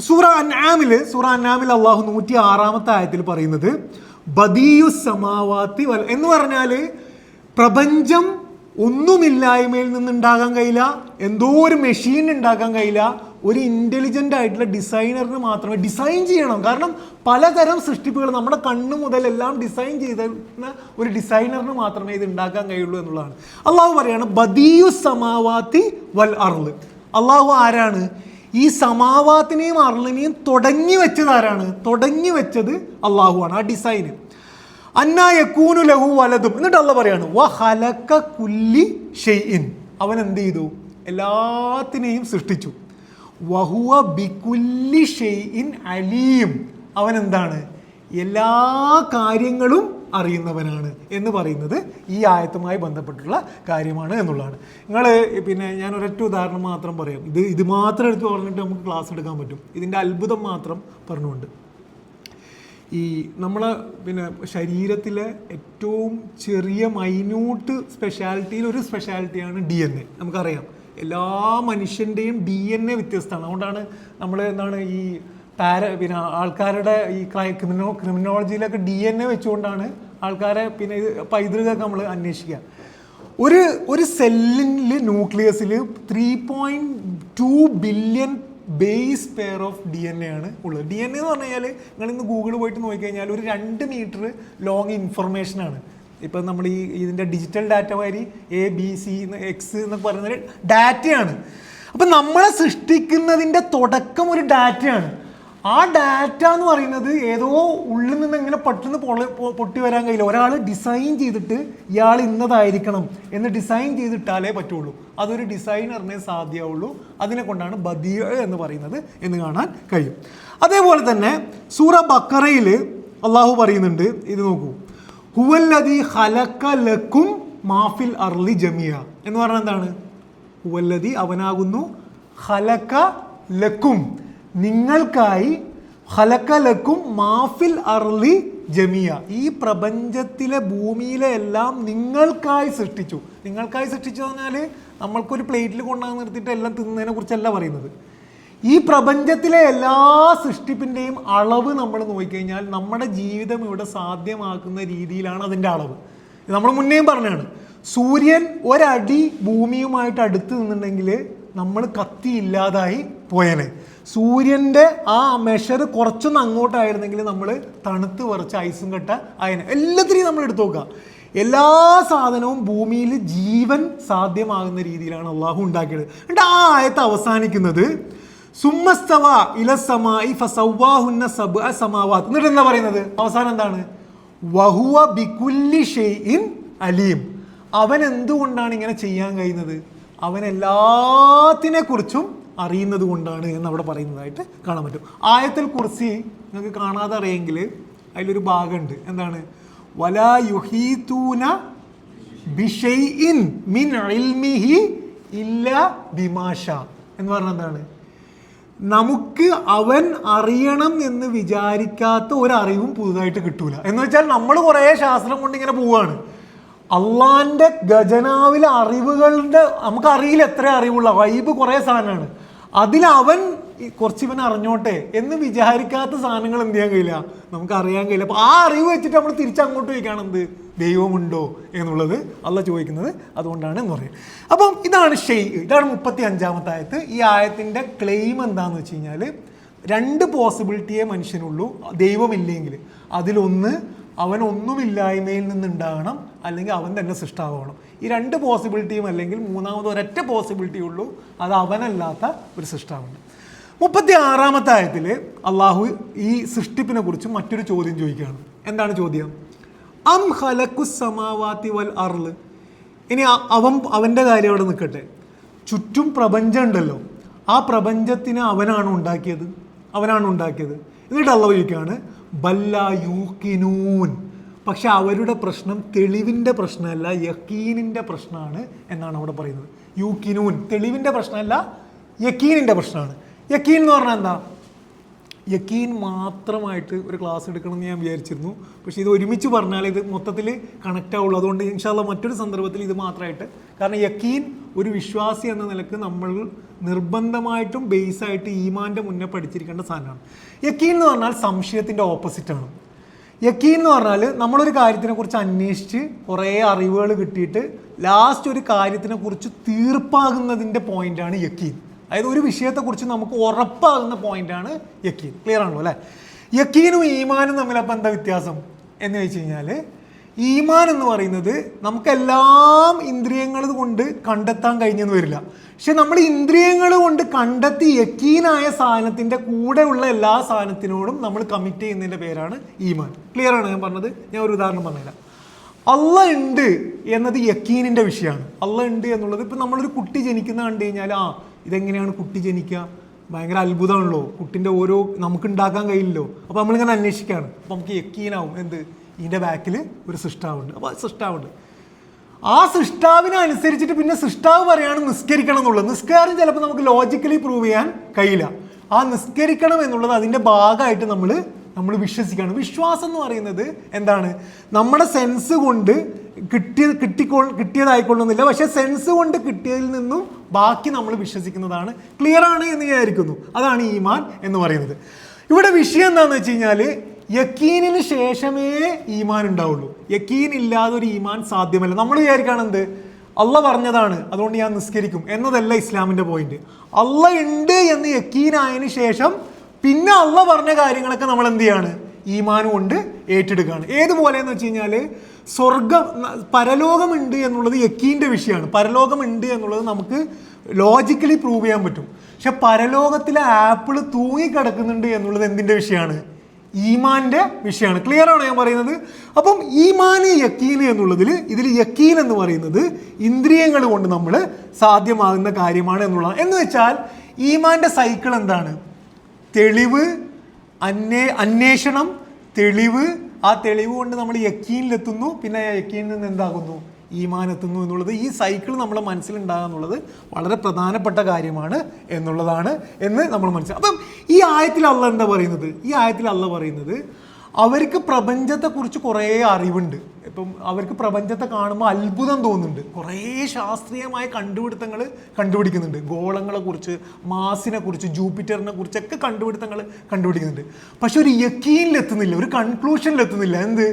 സൂറ അൻആമിൽ അള്ളാഹു 106-ാമത്തെ ആയത്തിൽ പറയുന്നത് ബദീഉ സമാവാത്തി വൽ എന്ന് പറഞ്ഞാൽ പ്രപഞ്ചം ഒന്നുമില്ലായ്മയിൽ നിന്നുണ്ടാകാൻ കഴിയില്ല, എന്തോ ഒരു മെഷീൻ ഉണ്ടാക്കാൻ കഴിയില്ല. ഒരു ഇൻ്റലിജൻ്റ് ആയിട്ടുള്ള ഡിസൈനറിന് മാത്രമേ ഡിസൈൻ ചെയ്യണം. കാരണം പലതരം സൃഷ്ടിപ്പുകൾ നമ്മുടെ കണ്ണ് മുതൽ എല്ലാം ഡിസൈൻ ചെയ്തിരുന്ന ഒരു ഡിസൈനറിന് മാത്രമേ ഇത് ഉണ്ടാക്കാൻ കഴിയുള്ളൂ എന്നുള്ളതാണ്. അള്ളാഹു പറയാണ് ബദിയു സമാവാത്തി വൽ അർള്. അള്ളാഹു ആരാണ്? ഈ സമാവാത്തിനെയും അർളിനെയും തുടങ്ങി വെച്ചത് ആരാണ്? തുടങ്ങി വെച്ചത് അള്ളാഹു ആണ്. ആ ഡിസൈന് അന്നാ യകൂനു ലഹു വലതും. എന്നിട്ട് അള്ളാഹു പറയാണ് വഖലഖ കുല്ലി ഷൈഇൻ. അവൻ എന്ത് ചെയ്തു? എല്ലാത്തിനെയും സൃഷ്ടിച്ചു. വഹുവ ബികുല്ലി ഷൈഇൻ അലീം. അവൻ എന്താണ്? എല്ലാ കാര്യങ്ങളും അറിയുന്നവനാണ് എന്ന് പറയുന്നത് ഈ ആയത്തുമായി ബന്ധപ്പെട്ടുള്ള കാര്യമാണ് എന്നുള്ളതാണ്. നിങ്ങൾ പിന്നെ ഞാൻ ഒരൊറ്റ ഉദാഹരണം മാത്രം പറയാം. ഇത് മാത്രം എടുത്ത് പറഞ്ഞിട്ട് നമുക്ക് ക്ലാസ് എടുക്കാൻ പറ്റും. ഇതിൻ്റെ അത്ഭുതം മാത്രം പറഞ്ഞുകൊണ്ട്, ഈ നമ്മളെ പിന്നെ ശരീരത്തിലെ ഏറ്റവും ചെറിയ മൈന്യൂട്ട് സ്പെഷ്യാലിറ്റിയിൽ ഒരു സ്പെഷ്യാലിറ്റിയാണ് DNA. നമുക്കറിയാം എല്ലാ മനുഷ്യൻ്റെയും DNA വ്യത്യസ്തമാണ്. അതുകൊണ്ടാണ് നമ്മൾ എന്താണ് ഈ പിന്നെ ആൾക്കാരുടെ ഈ ക്രിമിനോളജിയിലൊക്കെ DNA വെച്ചുകൊണ്ടാണ് ആൾക്കാരെ പിന്നെ പൈതൃകമൊക്കെ നമ്മൾ അന്വേഷിക്കുക. ഒരു സെല്ലിൽ ന്യൂക്ലിയസിൽ 3.2 billion base pair of DNA ആണ് ഉള്ളത്. DNA എന്ന് പറഞ്ഞു കഴിഞ്ഞാൽ നിങ്ങളിന്ന് ഗൂഗിൾ പോയിട്ട് നോക്കിക്കഴിഞ്ഞാൽ ഒരു 2 മീറ്റർ ലോങ് ഇൻഫർമേഷനാണ്. ഇപ്പം നമ്മൾ ഇതിൻ്റെ ഡിജിറ്റൽ ഡാറ്റ മാതിരി ABC എന്നൊക്കെ പറയുന്നത് ഡാറ്റയാണ്. അപ്പം നമ്മളെ സൃഷ്ടിക്കുന്നതിൻ്റെ തുടക്കം ഒരു ഡാറ്റയാണ്. ആ ഡാറ്റ എന്ന് പറയുന്നത് ഏതോ ഉള്ളിൽ നിന്ന് ഇങ്ങനെ പെട്ടെന്ന് പൊട്ടി വരാൻ കഴിയില്ല. ഒരാൾ ഡിസൈൻ ചെയ്തിട്ട് ഇയാൾ ഇന്നതായിരിക്കണം എന്ന് ഡിസൈൻ ചെയ്തിട്ടാലേ പറ്റുള്ളൂ. അതൊരു ഡിസൈനറിനെ സാധ്യമാവുള്ളൂ. അതിനെ കൊണ്ടാണ് ബദിയ എന്ന് പറയുന്നത് എന്ന് കാണാൻ കഴിയും. അതേപോലെ തന്നെ സൂറ ബക്കറയിൽ അള്ളാഹു പറയുന്നുണ്ട്, ഇത് നോക്കൂ, ഹുവല്ലദി ഖലഖ ലക്കും മാഫിൽ അർളി ജമിയ എന്ന് പറഞ്ഞാൽ എന്താണ്? ഹുവല്ലദി അവനാകുന്നു, ഖലഖ ലക്കും നിങ്ങൾക്കായി, ഖലഖ ലക്കും മാഫിൽ അർളി ജമിയ ഈ പ്രപഞ്ചത്തിലെ ഭൂമിയിലെ എല്ലാം നിങ്ങൾക്കായി സൃഷ്ടിച്ചു. നിങ്ങൾക്കായി സൃഷ്ടിച്ചു പറഞ്ഞാൽ നമ്മൾക്കൊരു പ്ലേറ്റിൽ കൊണ്ടുവന്ന് നിർത്തിയിട്ട് എല്ലാം തിന്നതിനെ കുറിച്ചല്ല പറയുന്നത്. ഈ പ്രപഞ്ചത്തിലെ എല്ലാ സൃഷ്ടിപ്പിൻ്റെയും അളവ് നമ്മൾ നോക്കിക്കഴിഞ്ഞാൽ നമ്മുടെ ജീവിതം ഇവിടെ സാധ്യമാക്കുന്ന രീതിയിലാണ് അതിൻ്റെ അളവ്. നമ്മൾ മുന്നേയും പറഞ്ഞാണ്, സൂര്യൻ ഒരടി ഭൂമിയുമായിട്ട് അടുത്ത് നിന്നുണ്ടെങ്കിൽ നമ്മൾ കത്തിയില്ലാതായി പോയനെ. സൂര്യൻ്റെ ആ മെഷർ കുറച്ചൊന്ന് അങ്ങോട്ടായിരുന്നെങ്കിൽ നമ്മൾ തണുത്ത് വരച്ച ഐസും കട്ട ആയനെ. എല്ലാത്തിനെയും നമ്മൾ എടുത്തു നോക്കുക. എല്ലാ സാധനവും ഭൂമിയിൽ ജീവൻ സാധ്യമാകുന്ന രീതിയിലാണ് അള്ളാഹു ഉണ്ടാക്കിയത്. എന്നിട്ട് ആ ആയത്ത് അവസാനിക്കുന്നത് സുമ്മസ്തവ ഇലസമായി ഫസവ്വാഹുന്ന സബ്അ സമാവാത്ത്. എന്നിട്ട് എന്താ പറയുന്നത്? അവസാനം എന്താണ്? വഹുവ ബികുല്ലി ഷൈഇൻ അലീം. അവൻ എന്തുകൊണ്ടാണ് ഇങ്ങനെ ചെയ്യാൻ കഴിയുന്നത്? അവൻ എല്ലാത്തിനെ കുറിച്ചും അറിയുന്നത് കൊണ്ടാണ് എന്ന് അവിടെ പറയുന്നതായിട്ട് കാണാൻ പറ്റും. ആയത്തുൽ കുർസി നിങ്ങൾക്ക് കാണാതെ അറിയെങ്കിൽ അതിലൊരു ഭാഗമുണ്ട്. എന്താണ്? വലാ യുഹീതൂന ബിഷൈഇൻ മിൻ ഇൽമിഹി ഇല്ലാ ബിമാ ഷാ എന്ന് പറഞ്ഞാൽ എന്താണ്? നമുക്ക് അവൻ അറിയണം എന്ന് വിചാരിക്കാത്ത ഒരറിവും പുതുതായിട്ട് കിട്ടൂല. എന്ന് വെച്ചാൽ നമ്മൾ കുറേ ശാസ്ത്രം കൊണ്ട് ഇങ്ങനെ പോവുകയാണ്. അള്ളാന്റെ ഖജനാവിലെ അറിവുകളുടെ നമുക്കറിയില്ല എത്ര അറിവുള്ള വൈബ് കുറേ സാധനമാണ്. അതിലവൻ കുറച്ച് ഇവൻ അറിഞ്ഞോട്ടെ എന്ന് വിചാരിക്കാത്ത സാധനങ്ങൾ എന്ത് ചെയ്യാൻ കഴിയില്ല, നമുക്ക് അറിയാൻ കഴിയില്ല. അപ്പോൾ ആ അറിവ് വെച്ചിട്ട് നമ്മൾ തിരിച്ചങ്ങോട്ട് ചോദിക്കുകയാണ് എന്ത് ദൈവമുണ്ടോ എന്നുള്ളത് അള്ളാഹ് ചോദിക്കുന്നത്. അതുകൊണ്ടാണ് എന്ന് പറയും. അപ്പം ഇതാണ് ഇതാണ് 35-ാമത്തെ ആയത്ത്. ഈ ആയത്തിൻ്റെ ക്ലെയിം എന്താണെന്ന് വെച്ച് കഴിഞ്ഞാൽ 2 പോസിബിലിറ്റിയേ മനുഷ്യനുള്ളൂ ദൈവമില്ലെങ്കിൽ. അതിലൊന്ന് അവൻ ഒന്നുമില്ലായ്മയിൽ നിന്നുണ്ടാകണം, അല്ലെങ്കിൽ അവൻ തന്നെ സൃഷ്ടാവണം. ഈ 2 പോസിബിലിറ്റിയും അല്ലെങ്കിൽ മൂന്നാമത് ഒരൊറ്റ പോസിബിലിറ്റി ഉള്ളൂ, അത് അവനല്ലാത്ത ഒരു സൃഷ്ടാവുണ്ട്. 36-ാമത്തെ ആയത്തിൽ അള്ളാഹു ഈ സൃഷ്ടിപ്പിനെ കുറിച്ച് മറ്റൊരു ചോദ്യം ചോദിക്കുകയാണ്. എന്താണ് ചോദ്യം? അം ഖലഖുസ് സമാവാതി വൽ അർള്. ഇനി അവൻ്റെ കാര്യം അവിടെ നിൽക്കട്ടെ. ചുറ്റും പ്രപഞ്ചം ഉണ്ടല്ലോ, ആ പ്രപഞ്ചത്തിന് അവനാണ് ഉണ്ടാക്കിയത്. എന്നിട്ട് അള്ളാഹു ചോദിക്കുകയാണ് ബല്ലാ യൂഖിനൂൻ. പക്ഷെ അവരുടെ പ്രശ്നം തെളിവിൻ്റെ പ്രശ്നമല്ല, യക്കീനിൻ്റെ പ്രശ്നമാണ് എന്നാണ് അവിടെ പറയുന്നത്. യൂഖിനൂൻ തെളിവിൻ്റെ പ്രശ്നമല്ല, യക്കീനിൻ്റെ പ്രശ്നമാണ്. യക്കീൻ എന്ന് പറഞ്ഞാൽ എന്താ? യക്കീൻ മാത്രമായിട്ട് ഒരു ക്ലാസ് എടുക്കണമെന്ന് ഞാൻ വിചാരിച്ചിരുന്നു. പക്ഷേ ഇത് ഒരുമിച്ച് പറഞ്ഞാൽ ഇത് മൊത്തത്തിൽ കണക്റ്റ് ആവുള്ളൂ. അതുകൊണ്ട് ഇൻഷാ അല്ലാഹ് മറ്റൊരു സന്ദർഭത്തിൽ ഇത് മാത്രമായിട്ട്, കാരണം യക്കീൻ ഒരു വിശ്വാസി എന്ന നിലക്ക് നമ്മൾ നിർബന്ധമായിട്ടും ബേസായിട്ട് ഈമാൻ്റെ മുന്നേ പഠിച്ചിരിക്കേണ്ട സാധനമാണ്. യക്കീൻ എന്ന് പറഞ്ഞാൽ സംശയത്തിൻ്റെ ഓപ്പോസിറ്റാണ്. യക്കീൻ എന്ന് പറഞ്ഞാൽ നമ്മളൊരു കാര്യത്തിനെ കുറിച്ച് അന്വേഷിച്ച് കുറേ അറിവുകൾ കിട്ടിയിട്ട് ലാസ്റ്റ് ഒരു കാര്യത്തിനെ കുറിച്ച് തീർപ്പാകുന്നതിൻ്റെ പോയിന്റാണ് യക്കീൻ. അതായത് ഒരു വിഷയത്തെക്കുറിച്ച് നമുക്ക് ഉറപ്പാകുന്ന പോയിന്റാണ് യക്കീൻ. ക്ലിയർ ആണല്ലോ അല്ലേ? യക്കീനും ഈമാനും തമ്മിൽ അപ്പം എന്താ വ്യത്യാസം എന്ന് വെച്ച് കഴിഞ്ഞാൽ, ഈമാൻ എന്ന് പറയുന്നത് നമുക്കെല്ലാം ഇന്ദ്രിയങ്ങൾ കൊണ്ട് കണ്ടെത്താൻ കഴിഞ്ഞെന്ന് വരില്ല. പക്ഷെ നമ്മൾ ഇന്ദ്രിയങ്ങൾ കൊണ്ട് കണ്ടെത്തി യക്കീനായ സാധനത്തിൻ്റെ കൂടെയുള്ള എല്ലാ സാധനത്തിനോടും നമ്മൾ കമ്മിറ്റ് ചെയ്യുന്നതിൻ്റെ പേരാണ് ഈമാൻ. ക്ലിയർ ആണ് ഞാൻ പറഞ്ഞത്? ഞാൻ ഒരു ഉദാഹരണം പറഞ്ഞുതരാം. അള്ള ഉണ്ട് എന്നത് യക്കീനിൻ്റെ വിഷയമാണ്. അള്ള ഉണ്ട് എന്നുള്ളത് ഇപ്പം നമ്മളൊരു കുട്ടി ജനിക്കുന്ന കണ്ടു കഴിഞ്ഞാൽ ഇതെങ്ങനെയാണ് കുട്ടി ജനിക്കുക, ഭയങ്കര അത്ഭുതമാണല്ലോ, കുട്ടിൻ്റെ ഓരോ നമുക്ക് ഉണ്ടാക്കാൻ കഴിയില്ലല്ലോ. അപ്പോൾ നമ്മളിങ്ങനെ അന്വേഷിക്കുകയാണ്. അപ്പോൾ നമുക്ക് യക്കീനാവും എന്ത്, ഇതിൻ്റെ ബാക്കിൽ ഒരു സൃഷ്ടാവുണ്ട്. അപ്പോൾ സൃഷ്ടാവുണ്ട്, ആ സൃഷ്ടാവിനെ അനുസരിച്ചിട്ട് പിന്നെ സൃഷ്ടാവ് പറയാണ് നിസ്കരിക്കണം എന്നുള്ളത്. നിസ്കാരം ചിലപ്പോൾ നമുക്ക് ലോജിക്കലി പ്രൂവ് ചെയ്യാൻ കഴിയില്ല. ആ നിസ്കരിക്കണം എന്നുള്ളത് അതിൻ്റെ ഭാഗമായിട്ട് നമ്മൾ വിശ്വസിക്കണം. വിശ്വാസം എന്ന് പറയുന്നത് എന്താണ്? നമ്മുടെ സെൻസ് കൊണ്ട് കിട്ടിയതായിക്കൊള്ളുന്നില്ല, പക്ഷെ സെൻസ് കൊണ്ട് കിട്ടിയതിൽ നിന്നും ബാക്കി നമ്മൾ വിശ്വസിക്കുന്നതാണ്. ക്ലിയർ ആണ് എന്ന് വിചാരിക്കുന്നു. അതാണ് ഈമാൻ എന്ന് പറയുന്നത്. ഇവിടെ വിഷയം എന്താണെന്ന് വെച്ച് കഴിഞ്ഞാൽ, യക്കീനിന് ശേഷമേ ഈമാൻ ഉണ്ടാവുള്ളൂ. യക്കീൻ ഇല്ലാതെ ഒരു ഈമാൻ സാധ്യമല്ല. നമ്മൾ വിചാരിക്കുകയാണ് എന്ത്, അള്ള പറഞ്ഞതാണ് അതുകൊണ്ട് ഞാൻ നിസ്കരിക്കും എന്നതല്ല ഇസ്ലാമിൻ്റെ പോയിന്റ്. അള്ള ഉണ്ട് എന്ന് യക്കീനായതിനു ശേഷം പിന്നെ അള്ള പറഞ്ഞ കാര്യങ്ങളൊക്കെ നമ്മൾ എന്ത് ചെയ്യാണ്? ഈമാൻ കൊണ്ട് ഏറ്റെടുക്കുകയാണ്. ഏതുപോലെ എന്ന് വെച്ച് കഴിഞ്ഞാൽ, പരലോകമുണ്ട് എന്നുള്ളത് യക്കീൻ്റെ വിഷയമാണ്. പരലോകമുണ്ട് എന്നുള്ളത് നമുക്ക് ലോജിക്കലി പ്രൂവ് ചെയ്യാൻ പറ്റും. പക്ഷെ പരലോകത്തിലെ ആപ്പിൾ തൂങ്ങിക്കിടക്കുന്നുണ്ട് എന്നുള്ളത് എന്തിൻ്റെ വിഷയമാണ്? ഈമാൻ്റെ വിഷയമാണ്. ക്ലിയർ ആണോ ഞാൻ പറയുന്നത്? അപ്പം ഈമാന് യക്കീൻ എന്നുള്ളതിൽ ഇതിൽ യക്കീൻ എന്ന് പറയുന്നത് ഇന്ദ്രിയങ്ങൾ കൊണ്ട് നമ്മൾ സാധ്യമാകുന്ന കാര്യമാണ് എന്നുള്ളതാണ്. എന്ന് വെച്ചാൽ ഈമാൻ്റെ സൈക്കിൾ എന്താണ്? തെളിവ്, അന്വേഷണം, തെളിവ്. ആ തെളിവ് കൊണ്ട് നമ്മൾ യക്കീനിലെത്തുന്നു. പിന്നെ യക്കീനിൽ നിന്ന് എന്താകുന്നു? ഈമാൻ എത്തുന്നു എന്നുള്ളത്. ഈ സൈക്കിൾ നമ്മുടെ മനസ്സിലുണ്ടാകുക എന്നുള്ളത് വളരെ പ്രധാനപ്പെട്ട കാര്യമാണ് എന്നുള്ളതാണ് എന്ന് നമ്മൾ മനസ്സിലാക്കും. അപ്പം ഈ ആയത്തിൽ അള്ള എന്താ പറയുന്നത്? ഈ ആയത്തിൽ അള്ള പറയുന്നത് അവർക്ക് പ്രപഞ്ചത്തെക്കുറിച്ച് കുറേ അറിവുണ്ട്. ഇപ്പം അവർക്ക് പ്രപഞ്ചത്തെ കാണുമ്പോൾ അത്ഭുതം തോന്നുന്നുണ്ട്. കുറേ ശാസ്ത്രീയമായ കണ്ടുപിടിക്കുന്നുണ്ട്. ഗോളങ്ങളെക്കുറിച്ച്, മാസിനെ കുറിച്ച്, ജൂപ്പിറ്ററിനെ കുറിച്ചൊക്കെ കണ്ടുപിടിക്കുന്നുണ്ട്. പക്ഷെ ഒരു യക്കീനിലെത്തുന്നില്ല, ഒരു കൺക്ലൂഷനിലെത്തുന്നില്ല. എന്ത്?